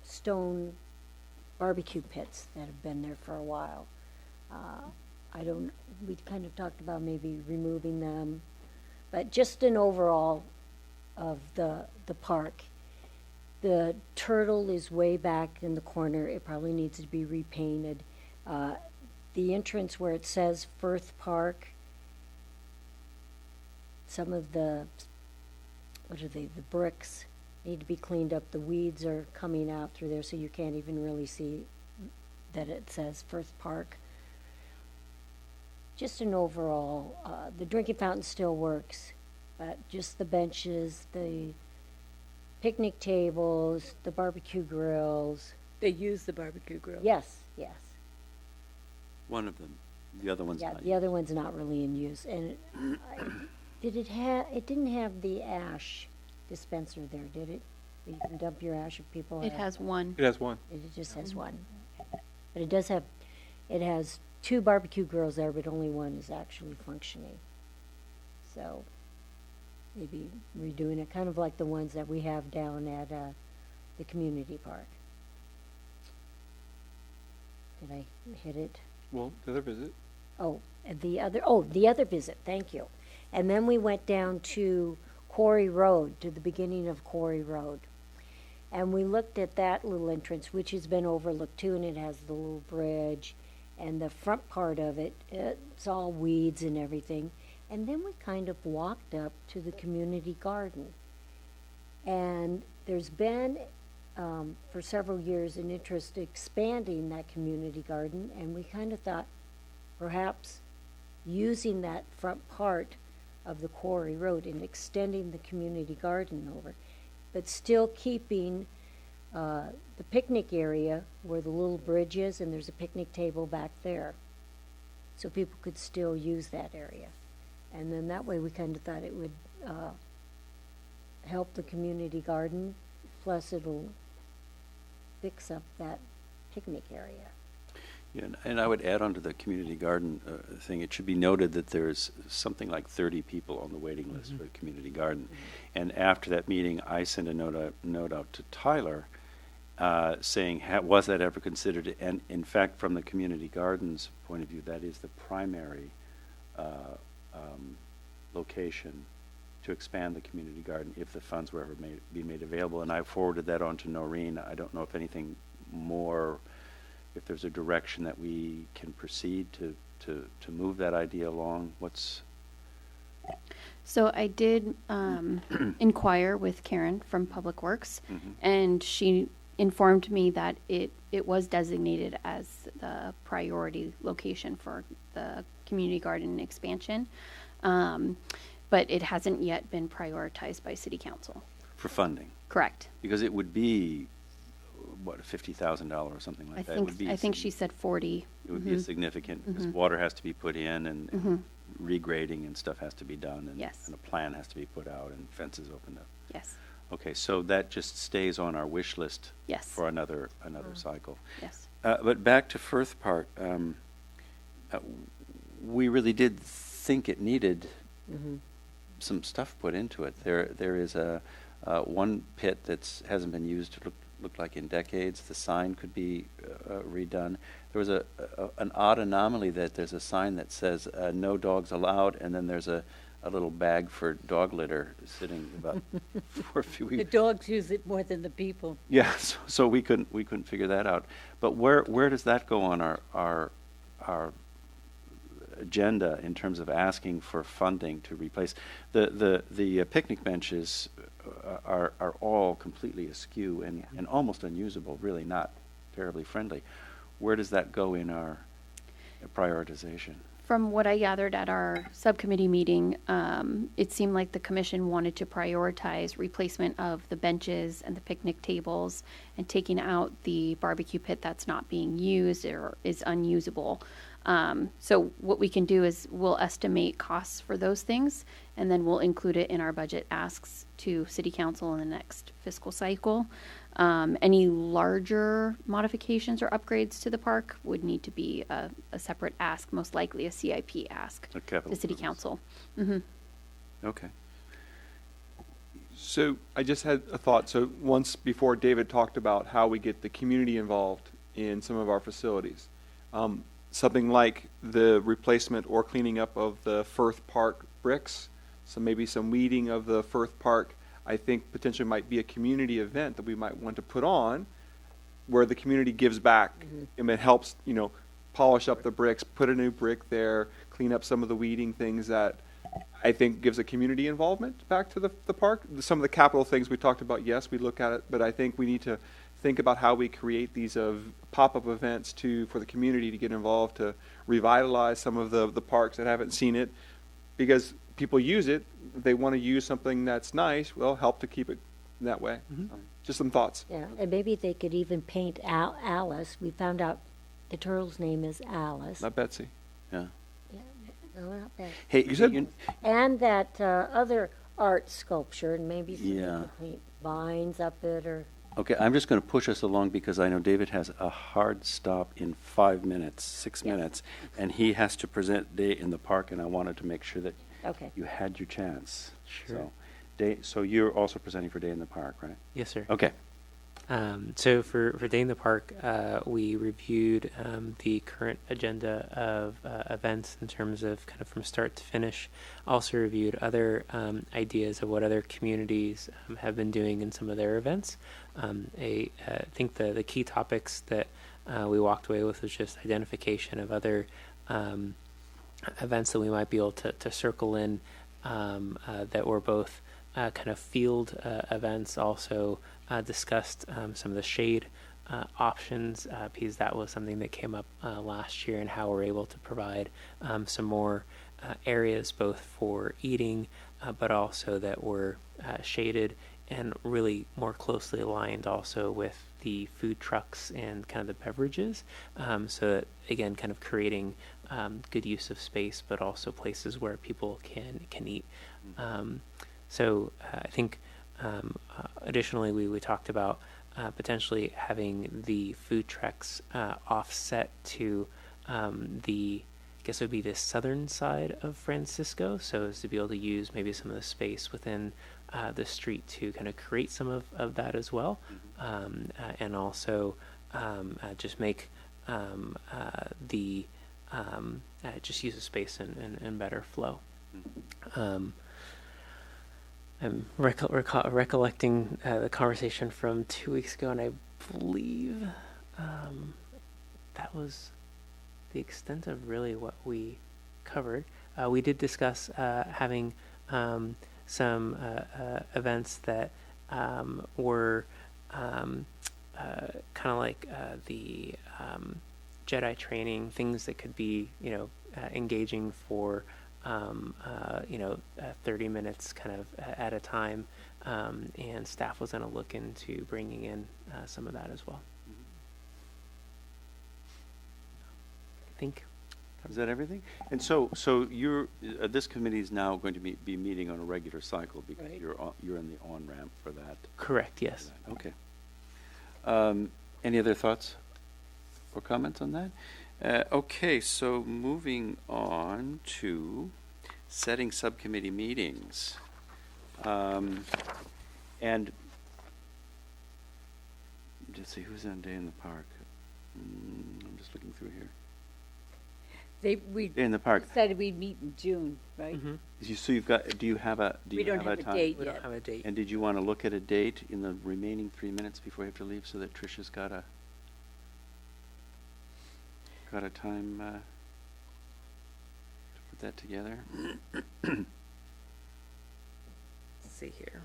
stone barbecue pits that have been there for a while. We kind of talked about maybe removing them, but just an overall of the park. The turtle is way back in the corner. It probably needs to be repainted. The entrance where it says Firth Park, some of the bricks need to be cleaned up. The weeds are coming out through there, so you can't even really see that it says Firth Park. Just an overall, the drinking fountain still works, but just the benches, the picnic tables, the barbecue grills. They use the barbecue grill. Yes. One of them. The other one's Yeah, not. the other one's not really in use. And it didn't have the ash dispenser there, did it? You can dump your ash if people It has one. It has one. It just has one. But it has 2 barbecue grills there, but only one is actually functioning. So maybe redoing it, kind of like the ones that we have down at the community park. Did I hit it? Well, the other visit. The other visit, thank you. And then we went down to Quarry Road, to the beginning of Quarry Road. And we looked at that little entrance, which has been overlooked too, and it has the little bridge, and the front part of it, it's all weeds and everything. And then we kind of walked up to the community garden. And there's been, for several years, an interest in expanding that community garden, and we kind of thought perhaps using that front part of the Quarry Road and extending the community garden over, but still keeping the picnic area where the little bridge is, and there's a picnic table back there. So people could still use that area. And then that way we kind of thought it would help the community garden, plus it'll fix up that picnic area. Yeah, and I would add on to the community garden thing, it should be noted that there's something like 30 people on the waiting list for the community garden. And after that meeting, I sent a note out to Tyler saying, was that ever considered? And in fact, from the community gardens point of view, that is the primary location to expand the community garden if the funds were ever be made available. And I forwarded that on to Noreen. I don't know if anything more, if there's a direction that we can proceed to move that idea along. So I did inquire with Karen from Public Works, and she informed me that it was designated as the priority location for the community garden expansion, but it hasn't yet been prioritized by City Council. For funding? Correct. Because it would be, what, $50,000 or something like that? I think she said 40. It would be a significant, because water has to be put in and regrading and stuff has to be done. And, Yes. and a plan has to be put out and fences opened up. Yes. Okay, so that just stays on our wish list Yes. for another cycle. Yes. But back to Firth Park, we really did think it needed some stuff put into it. There is a one pit that hasn't been used, looked like in decades. The sign could be redone. There was an odd anomaly that there's a sign that says no dogs allowed, and then there's a little bag for dog litter sitting about 4 feet. The dogs use it more than the people. Yeah, so we couldn't figure that out. But where does that go on our agenda in terms of asking for funding to replace the picnic benches? Are all completely askew and almost unusable. Really not terribly friendly. Where does that go in our prioritization? From what I gathered at our subcommittee meeting, it seemed like the commission wanted to prioritize replacement of the benches and the picnic tables and taking out the barbecue pit that's not being used or is unusable. So what we can do is we'll estimate costs for those things, and then we'll include it in our budget asks to City Council in the next fiscal cycle. Any larger modifications or upgrades to the park would need to be a separate ask, most likely a CIP ask A capital to City improvements. Council. Okay. So I just had a thought. So once before, David talked about how we get the community involved in some of our facilities. Something like the replacement or cleaning up of the Firth Park bricks, so maybe some weeding of the Firth Park, I think potentially might be a community event that we might want to put on where the community gives back and it helps, polish up the bricks, put a new brick there, clean up some of the weeding things that I think gives a community involvement back to the park. Some of the capital things we talked about, yes, we look at it, but I think we need to think about how we create these pop-up events for the community to get involved, to revitalize some of the parks that haven't seen it, because people use it. They want to use something that's nice. Well, help to keep it that way. Just some thoughts. Yeah, and maybe they could even paint Alice. We found out the turtle's name is Alice. Not Betsy. Yeah. No, not bad. Hey, You said- And that other art sculpture, and maybe somebody Yeah. could paint vines up it or. Okay, I'm just going to push us along because I know David has a hard stop in 5 minutes, 6 minutes, and he has to present Day in the Park, and I wanted to make sure that Okay. you had your chance. Sure. So you're also presenting for Day in the Park, right? Yes, sir. Okay. So for Day in the Park, we reviewed the current agenda of events in terms of kind of from start to finish. Also reviewed other ideas of what other communities have been doing in some of their events. I think the key topics that we walked away with was just identification of other events that we might be able to circle in that were both kind of field events, also discussed some of the shade options, because that was something that came up last year, and how we're able to provide some more areas both for eating, but also that were shaded and really more closely aligned also with the food trucks and kind of the beverages. So that, again, kind of creating good use of space, but also places where people can eat. So I think additionally we talked about potentially having the food trucks offset to the guess it would be the southern side of Francisco, so as to be able to use maybe some of the space within the street to kind of create some of that as well, and also just make the just use the space in better flow. I'm recollecting the conversation from 2 weeks ago, and I believe that was the extent of really what we covered. We did discuss having some events that were kind of like the Jedi training, things that could be, engaging for 30 minutes kind of at a time, and staff was going to look into bringing in some of that as well. I think. Is that everything? And so you're this committee is now going to be meeting on a regular cycle because Right. you're in the on ramp for that. Correct, yes. Okay. Any other thoughts or comments on that? Okay, so moving on to setting subcommittee meetings. And just see who's on Day in the Park. I'm just looking through here. We Day in the Park. decided we'd meet in June, right? Mm-hmm. So you've got. Do you have a? Do We you don't have have a a time? date We yet. don't have a date. And did you want to look at a date in the remaining 3 minutes before you have to leave, so that Tricia's got a time to put that together? Let's see here.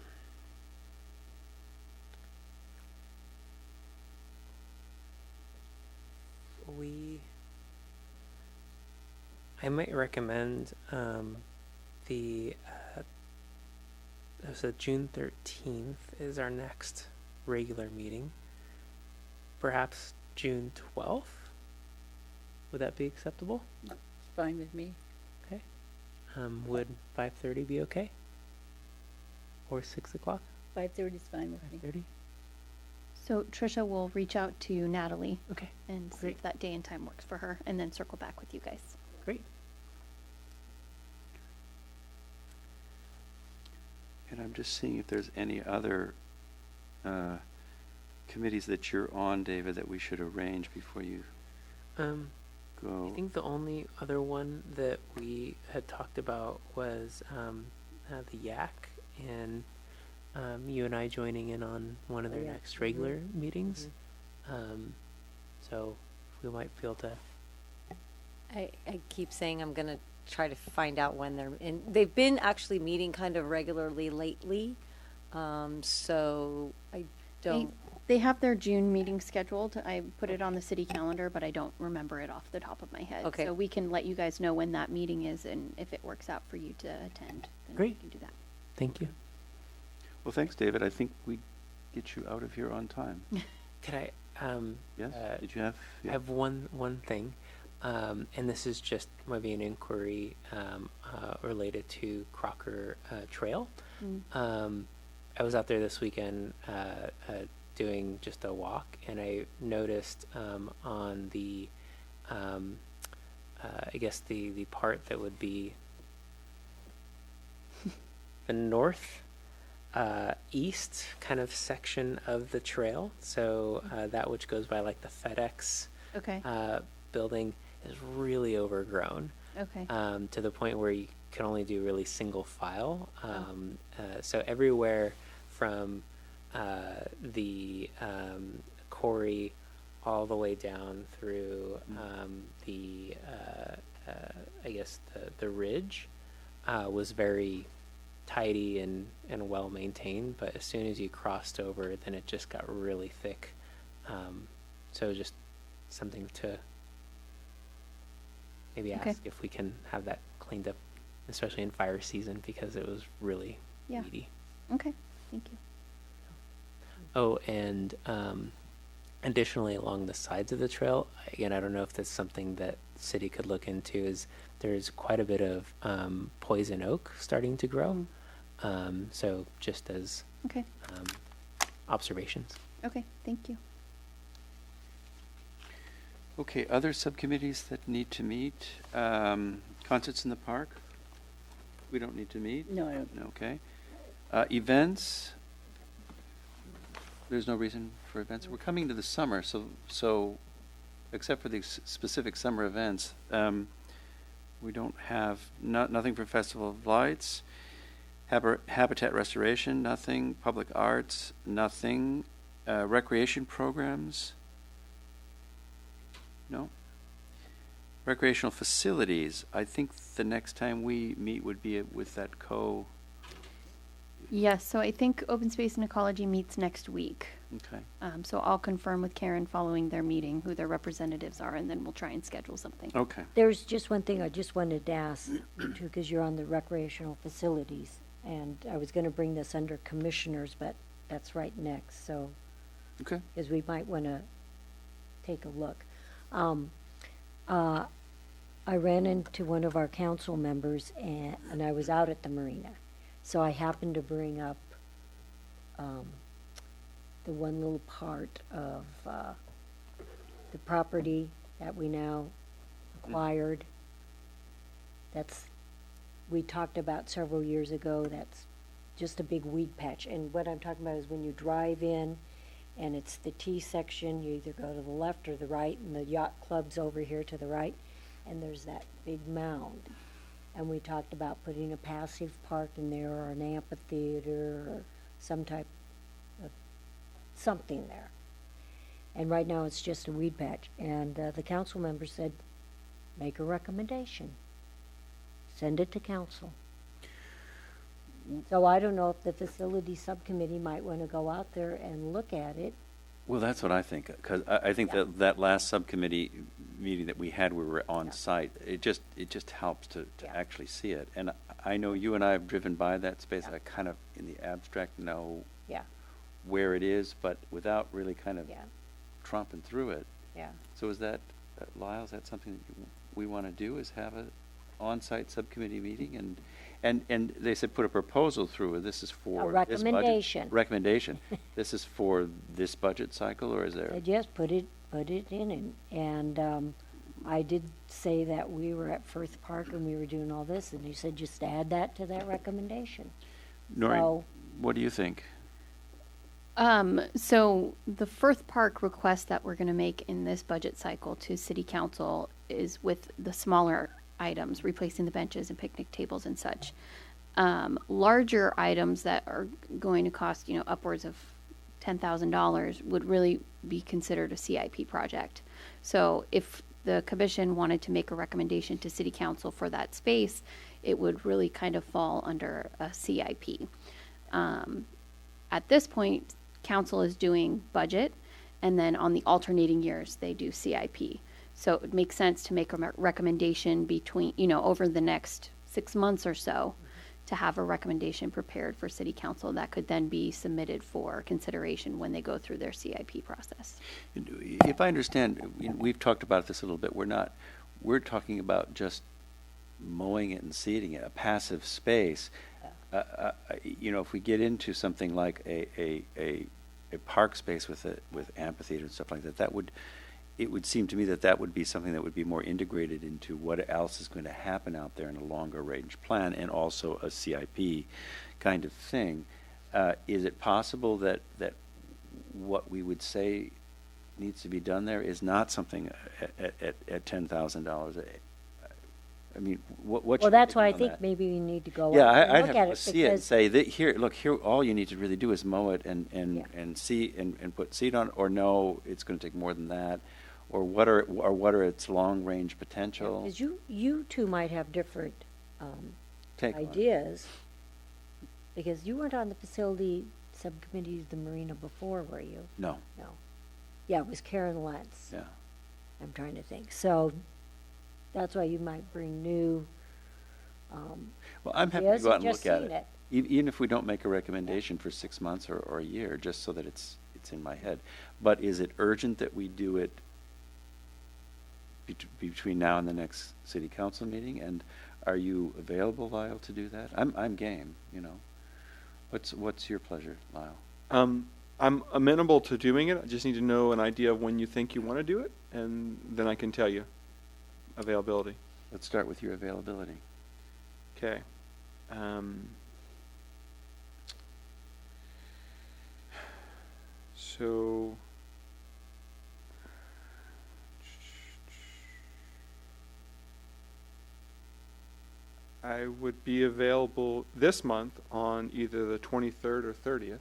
I might recommend so June 13th is our next regular meeting. Perhaps June 12th? Would that be acceptable? It's fine with me. Okay. Would 5:30 be okay? Or 6 o'clock? 5:30 is fine with me. 5:30? So Tricia will reach out to Natalie Okay, and see Great. if that day and time works for her, and then circle back with you guys. great. And I'm just seeing if there's any other committees that you're on, David, that we should arrange before you I go. think the only other one that we had talked about was the Yak, and you and I joining in on one of their yeah. next regular meetings. So we might be able to. I keep saying I'm going to try to find out when they're in. They've been actually meeting kind of regularly lately, so I don't. They have their June meeting scheduled. I put it on the city calendar, but I don't remember it off the top of my head. Okay. So we can let you guys know when that meeting is, and if it works out for you to attend, then we Great. can do that. Thank you. Well, thanks, David. I think we get you out of here on time. Could I? Yes? Did you have? I have one thing, and this is just maybe an inquiry related to Crocker Trail. I was out there this weekend doing just a walk, and I noticed on the, I guess the part that would be the north east kind of section of the trail. So that which goes by like the FedEx Okay. building is really overgrown Okay. to the point where you can only do really single file. So everywhere from the quarry all the way down through the I guess the ridge was very tidy and well maintained, but as soon as you crossed over, then it just got really thick. So just something to maybe ask Okay. if we can have that cleaned up, especially in fire season, because it was really Yeah. weedy. Okay. Thank you. Oh, and additionally, along the sides of the trail, again, I don't know if that's something that city could look into, is there's quite a bit of poison oak starting to grow. So just as Okay. observations. Okay. Thank you. Okay, other subcommittees that need to meet, concerts in the park? We don't need to meet? No, I don't. Okay. Events? There's no reason for events. We're coming to the summer, so except for these specific summer events, we don't have, nothing for Festival of Lights, Habitat Restoration, nothing, Public Arts, nothing, recreation programs, no. Recreational facilities, I think the next time we meet would be with that Yes, so I think Open Space and Ecology meets next week. okay. So I'll confirm with Karen following their meeting who their representatives are, and then we'll try and schedule something. Okay. There's just one thing I just wanted to ask you too, because you're on the recreational facilities, and I was going to bring this under commissioners, but that's right next, so, Okay. because we might want to take a look. I ran into one of our council members, and I was out at the marina, so I happened to bring up the one little part of the property that we now acquired. That's, we talked about several years ago, that's just a big weed patch. And what I'm talking about is when you drive in and it's the T section, you either go to the left or the right, and the yacht club's over here to the right, and there's that big mound. And we talked about putting a passive park in there, or an amphitheater, or some type of something there. And right now it's just a weed patch. And the council member said, make a recommendation. Send it to council. So I don't know if the facility subcommittee might want to go out there and look at it. Well, that's what I think, because I think Yeah. that last subcommittee meeting that we had, we were on Yeah. site, it just helps to Yeah. actually see it. And I know you and I have driven by that space, Yeah. I kind of, in the abstract, know Yeah, where it is, but without really kind of yeah, tromping through it. yeah. So is that, Lyle, is that something that we want to do, is have a on-site subcommittee meeting? And they said put a proposal through, this is for this budget. recommendation. Recommendation. This is for this budget cycle, or is there? Said, yes, put it in. And I did say that we were at Firth Park and we were doing all this, and he said, just add that to that recommendation. Noreen, So- what do you think? So the Firth Park request that we're going to make in this budget cycle to City Council is with the smaller items, replacing the benches and picnic tables and such. Larger items that are going to cost, upwards of $10,000 would really be considered a CIP project. So if the commission wanted to make a recommendation to City Council for that space, it would really kind of fall under a CIP. At this point, council is doing budget, and then on the alternating years, they do CIP. So it would make sense to make a recommendation between, over the next 6 months or so, to have a recommendation prepared for city council that could then be submitted for consideration when they go through their CIP process. If I understand, we've talked about this a little bit, we're talking about just mowing it and seeding it, a passive space. If we get into something like a park space with amphitheater and stuff like that, it would seem to me that would be something that would be more integrated into what else is going to happen out there in a longer range plan, and also a CIP kind of thing. Is it possible that what we would say needs to be done there is not something at $10,000? I mean, what? Well, that's why I on think that? maybe we need to go Yeah, out and I'd look have at to it, see it and because say that here, all you need to really do is mow it and Yeah. see and put seed on, or no, it's going to take more than that, or what are its long range potential? because you two might have different Take on it. ideas, because you weren't on the facility subcommittee of the marina before, were you? No, No. Yeah, it was Karen Lentz. yeah. I'm trying to think. So that's why you might bring new Well, I'm happy to ideas go out and and just look at seen it, even if we don't make a recommendation for 6 months or a year, just so that it's in my head. But is it urgent that we do it between now and the next city council meeting? And are you available, Lyle, to do that? I'm game. What's your pleasure, Lyle? I'm amenable to doing it. I just need to know an idea of when you think you want to do it, and then I can tell you availability. Let's start with your availability. Okay. So I would be available this month on either the 23rd or 30th.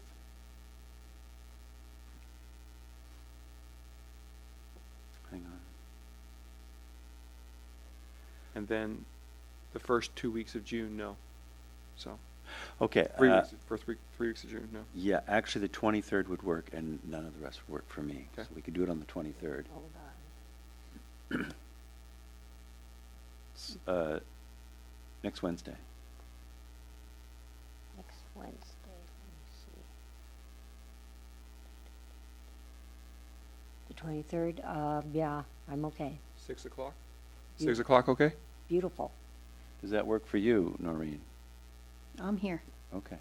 Hang on. And then the first 2 weeks of June, no. So Okay. 3 weeks of June, no. Yeah, actually, the 23rd would work, and none of the rest would work for me. Okay. So we could do it on the 23rd. Hold Uh, next Wednesday. Next Wednesday, let me see. The 23rd, yeah, I'm okay. 6 o'clock? You- 6 o'clock, okay? Beautiful. Does that work for you, Noreen? I'm here. Okay.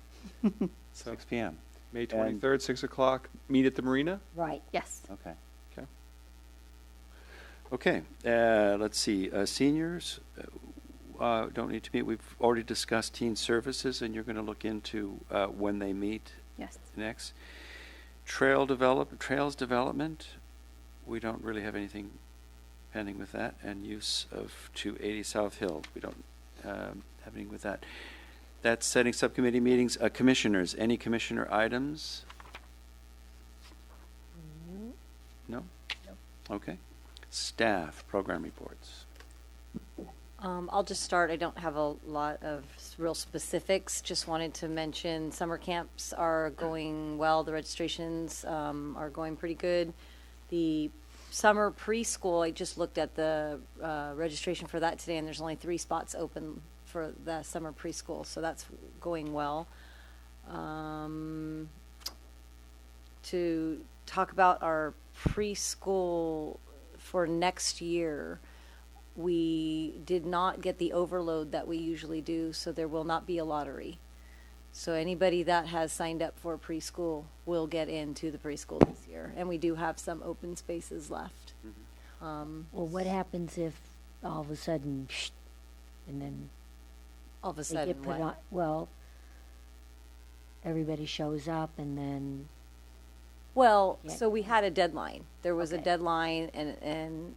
So 6 p.m. May 23rd, 6 o'clock, meet at the marina? Right. Yes. Okay. Okay. Okay, let's see, seniors don't need to meet. We've already discussed teen services, and you're going to look into when they meet Yes. next. Trails development, we don't really have anything pending with that, and use of 280 South Hill, we don't have anything with that. That's setting subcommittee meetings. Commissioners, any commissioner items? No? Okay. Staff, program reports. I'll just start. I don't have a lot of real specifics. Just wanted to mention summer camps are going well. The registrations are going pretty good. The summer preschool, I just looked at the registration for that today, and there's only 3 spots open for the summer preschool, so that's going well. To talk about our preschool for next year, we did not get the overload that we usually do, so there will not be a lottery. So anybody that has signed up for preschool will get into the preschool this year, and we do have some open spaces left. Well, what happens if all of a sudden, and then All of a they sudden, get put what? on, well, everybody shows up and then, Well, Yeah. so we had a deadline. There was a Okay. deadline, and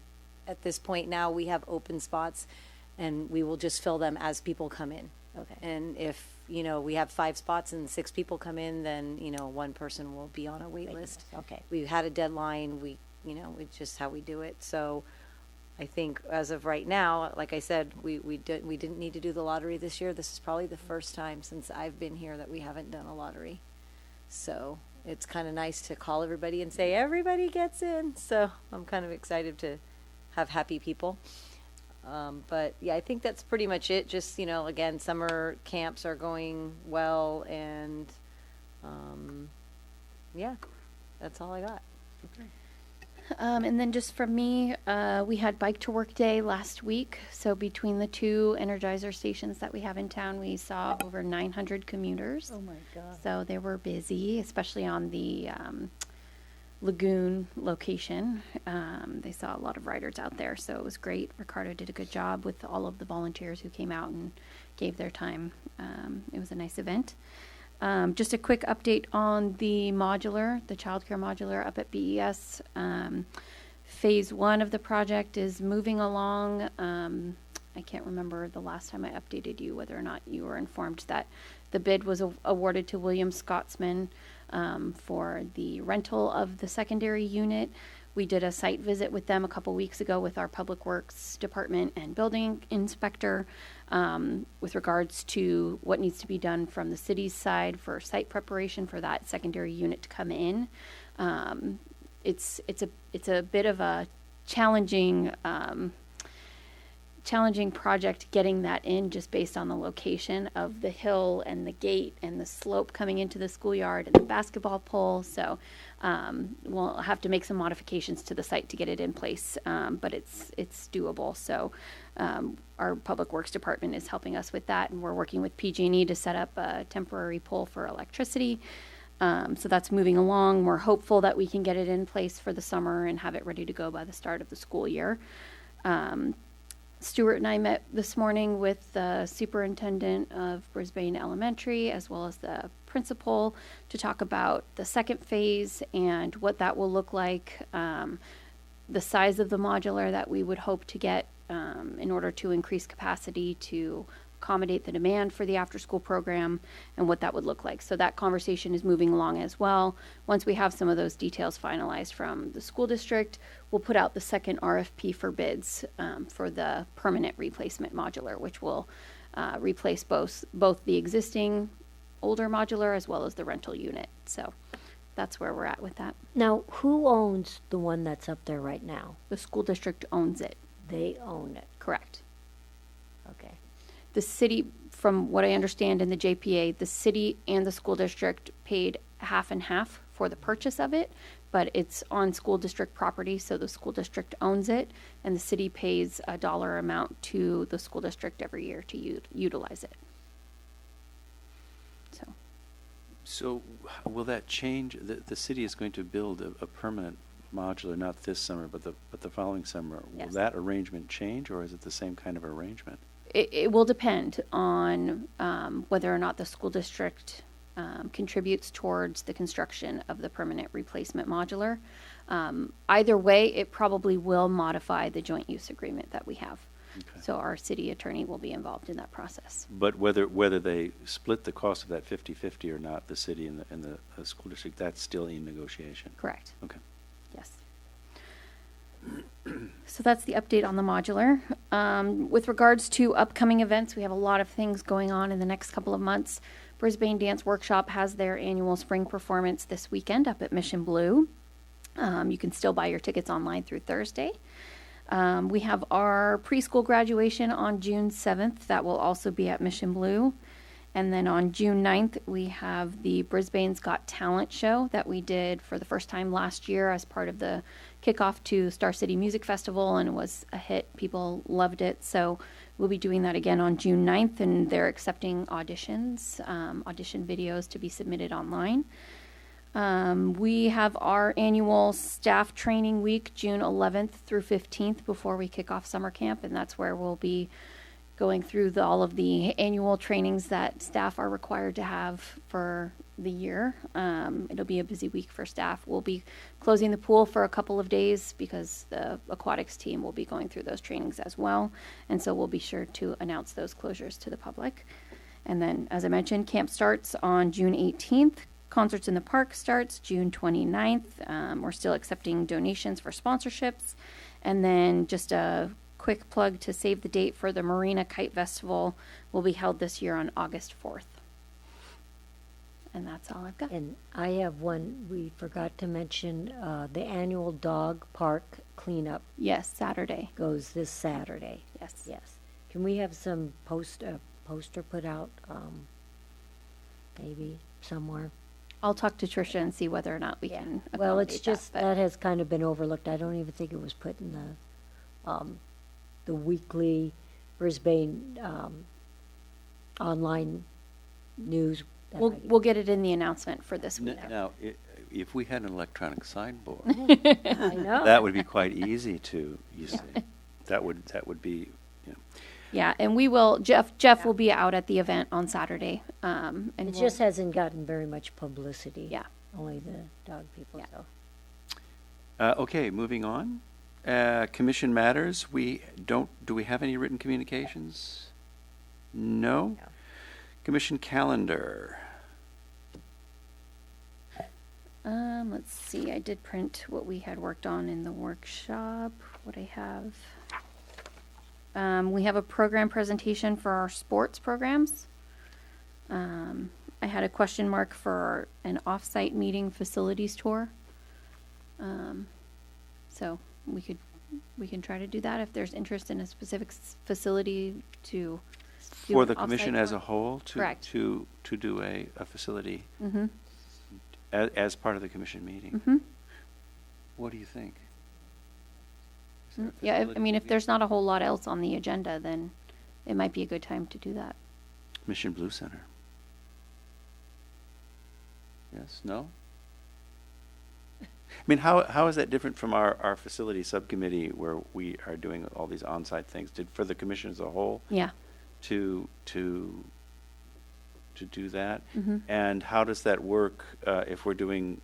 at this point now, we have open spots, and we will just fill them as people come in. okay. And if, we have 5 spots and 6 people come in, then, 1 person will be on a wait list. Okay. We had a deadline, it's just how we do it. So I think as of right now, like I said, we didn't need to do the lottery this year. This is probably the first time since I've been here that we haven't done a lottery. So it's kind of nice to call everybody and say, everybody gets in. So I'm kind of excited to have happy people. But yeah, I think that's pretty much it. Just, again, summer camps are going well, and yeah, that's all I got. And then just from me, we had Bike to Work Day last week. So between the 2 Energizer stations that we have in town, we saw over 900 commuters. Oh, my God. So they were busy, especially on the Lagoon location. They saw a lot of riders out there, so it was great. Ricardo did a good job with all of the volunteers who came out and gave their time. It was a nice event. Just a quick update on the childcare modular up at BES. Phase 1 of the project is moving along. I can't remember the last time I updated you, whether or not you were informed that the bid was awarded to William Scotsman for the rental of the secondary unit. We did a site visit with them a couple weeks ago with our Public Works Department and building inspector with regards to what needs to be done from the city's side for site preparation for that secondary unit to come in. It's a bit of a challenging project getting that in, just based on the location of the hill and the gate and the slope coming into the schoolyard and the basketball pole. So we'll have to make some modifications to the site to get it in place, but it's doable. So our Public Works Department is helping us with that, and we're working with PG&E to set up a temporary pole for electricity. So that's moving along. We're hopeful that we can get it in place for the summer and have it ready to go by the start of the school year. Stuart and I met this morning with the superintendent of Brisbane Elementary as well as the principal to talk about the second phase and what that will look like, the size of the modular that we would hope to get in order to increase capacity to accommodate the demand for the after-school program and what that would look like. So that conversation is moving along as well. Once we have some of those details finalized from the school district, we'll put out the second RFP for bids for the permanent replacement modular, which will replace both the existing older modular as well as the rental unit. So that's where we're at with that. Now, who owns the one that's up there right now? The school district owns it. They own it. Correct. Okay. The city, from what I understand in the JPA, the city and the school district paid half and half for the purchase of it, but it's on school district property, so the school district owns it, and the city pays a dollar amount to the school district every year to utilize it. So will that change? The city is going to build a permanent modular, not this summer, but the following summer. Yes. Will that arrangement change, or is it the same kind of arrangement? It will depend on whether or not the school district contributes towards the construction of the permanent replacement modular. Either way, it probably will modify the joint use agreement that we have. Okay. So our city attorney will be involved in that process. But whether they split the cost of that 50-50 or not, the city and the school district, that's still in negotiation. Correct. Okay. Yes. So that's the update on the modular. With regards to upcoming events, we have a lot of things going on in the next couple of months. Brisbane Dance Workshop has their annual spring performance this weekend up at Mission Blue. You can still buy your tickets online through Thursday. We have our preschool graduation on June 7th. That will also be at Mission Blue. And then on June 9th, we have the Brisbane's Got Talent show that we did for the first time last year as part of the kickoff to Star City Music Festival, and it was a hit. People loved it. So we'll be doing that again on June 9th, and they're accepting auditions, audition videos to be submitted online. We have our annual staff training week, June 11th through 15th, before we kick off summer camp, and that's where we'll be going through all of the annual trainings that staff are required to have for the year. It'll be a busy week for staff. We'll be closing the pool for a couple of days because the aquatics team will be going through those trainings as well, and so we'll be sure to announce those closures to the public. And then, as I mentioned, camp starts on June 18th. Concerts in the Park starts June 29th. We're still accepting donations for sponsorships. And then just a quick plug to save the date for the Marina Kite Festival will be held this year on August 4th. And that's all I've got. And I have one, we forgot to mention, the annual dog park cleanup Yes, Saturday. goes this Saturday. Yes. Yes. Can we have some poster put out, maybe somewhere? I'll talk to Tricia and see whether or not we can Well, it's accommodate just, that. that has kind of been overlooked. I don't even think it was put in the weekly Brisbane, online news. that We'll, I- we'll get it in the announcement for this week. Now, if we had an electronic signboard, I know. that would be quite easy to, you see. That would be, you know. Yeah, and we will, Jeff will be out at the event on Saturday. And It we'll- just hasn't gotten very much publicity. Yeah. Only the dog people, Yeah. so. Okay, moving on. Commission matters. Do we have any written communications? No? Commission calendar. Let's see, I did print what we had worked on in the workshop, what I have. We have a program presentation for our sports programs. I had a question mark for an off-site meeting facilities tour. So we can try to do that if there's interest in a specific facility to do For an the commission off-site as tour. a whole Correct. to do a facility Mm-hmm. as part of the commission meeting. Mm-hmm. What do you think? Is there a Yeah, facility I mean, if meeting? there's not a whole lot else on the agenda, then it might be a good time to do that. Mission Blue Center. Yes, no? I mean, how is that different from our facility subcommittee where we are doing all these on-site things? For the commission as a whole Yeah. to do that? Mm-hmm. And how does that work if we're doing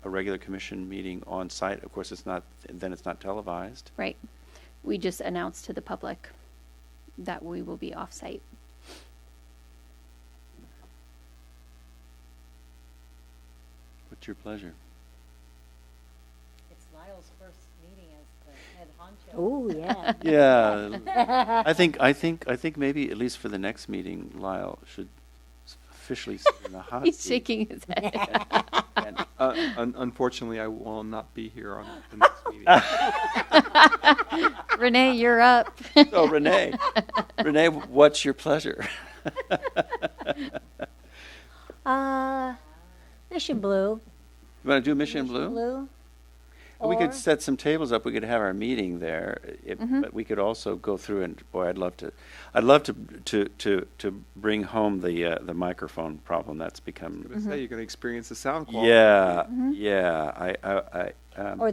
a regular commission meeting on-site? Of course, then it's not televised. Right. We just announced to the public that we will be off-site. What's your pleasure? It's Lyle's first meeting as the head honcho. Oh, yeah. Yeah, I think maybe at least for the next meeting, Lyle should officially sit in the hot He's seat. shaking his head. And- Unfortunately, I will not be here on the next meeting. Renee, you're up. So Renee, what's your pleasure? Mission Blue. You want to do Mission Blue? We could Or- set some tables up. We could have our meeting there, but we could also go through and boy, I'd love to bring home the microphone problem that's become. I was gonna say, you're going to experience the sound quality. Yeah, yeah. Or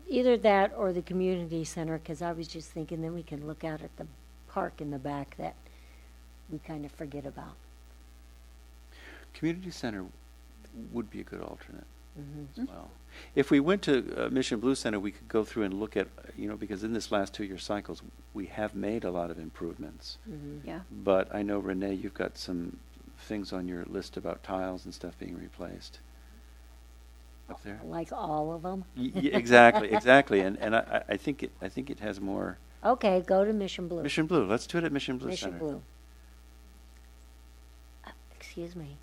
either that or the community center, because I was just thinking then we can look out at the park in the back that we kind of forget about. Community center would be a good alternate as well. If we went to Mission Blue Center, we could go through and look at, because in this last 2-year cycles, we have made a lot of improvements. Yeah. But I know, Renee, you've got some things on your list about tiles and stuff being replaced up there. Like all of them? Exactly. And I think it has more. Okay, go to Mission Blue. Mission Blue. Let's do it at Mission Blue Mission Center. Blue. Excuse me.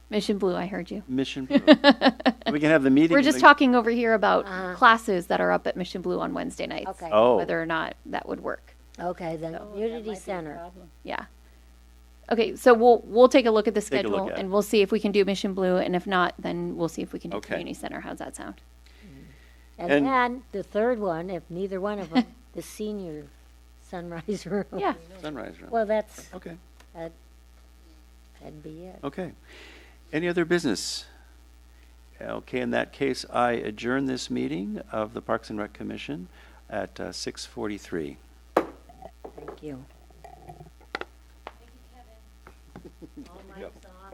Mission Blue, I heard you. Mission Blue. We can have the meeting. We're just talking over here about classes that are up at Mission Blue on Wednesday nights. Okay. Oh. Whether or not that would work. Okay, then Oh, that might community be a center. problem. Yeah. Okay, so we'll take a look at the Take a look schedule at it. and we'll see if we can do Mission Blue, and if not, then we'll see if we can do Okay. community center. How's that sound? And And- then the third one, if neither one of them, the senior sunrise room. Yeah. Sunrise Room. Well, that'd Okay. be it. Okay. Any other business? Okay, in that case, I adjourn this meeting of the Parks and Rec Commission at 6:43. Thank you. All mics off.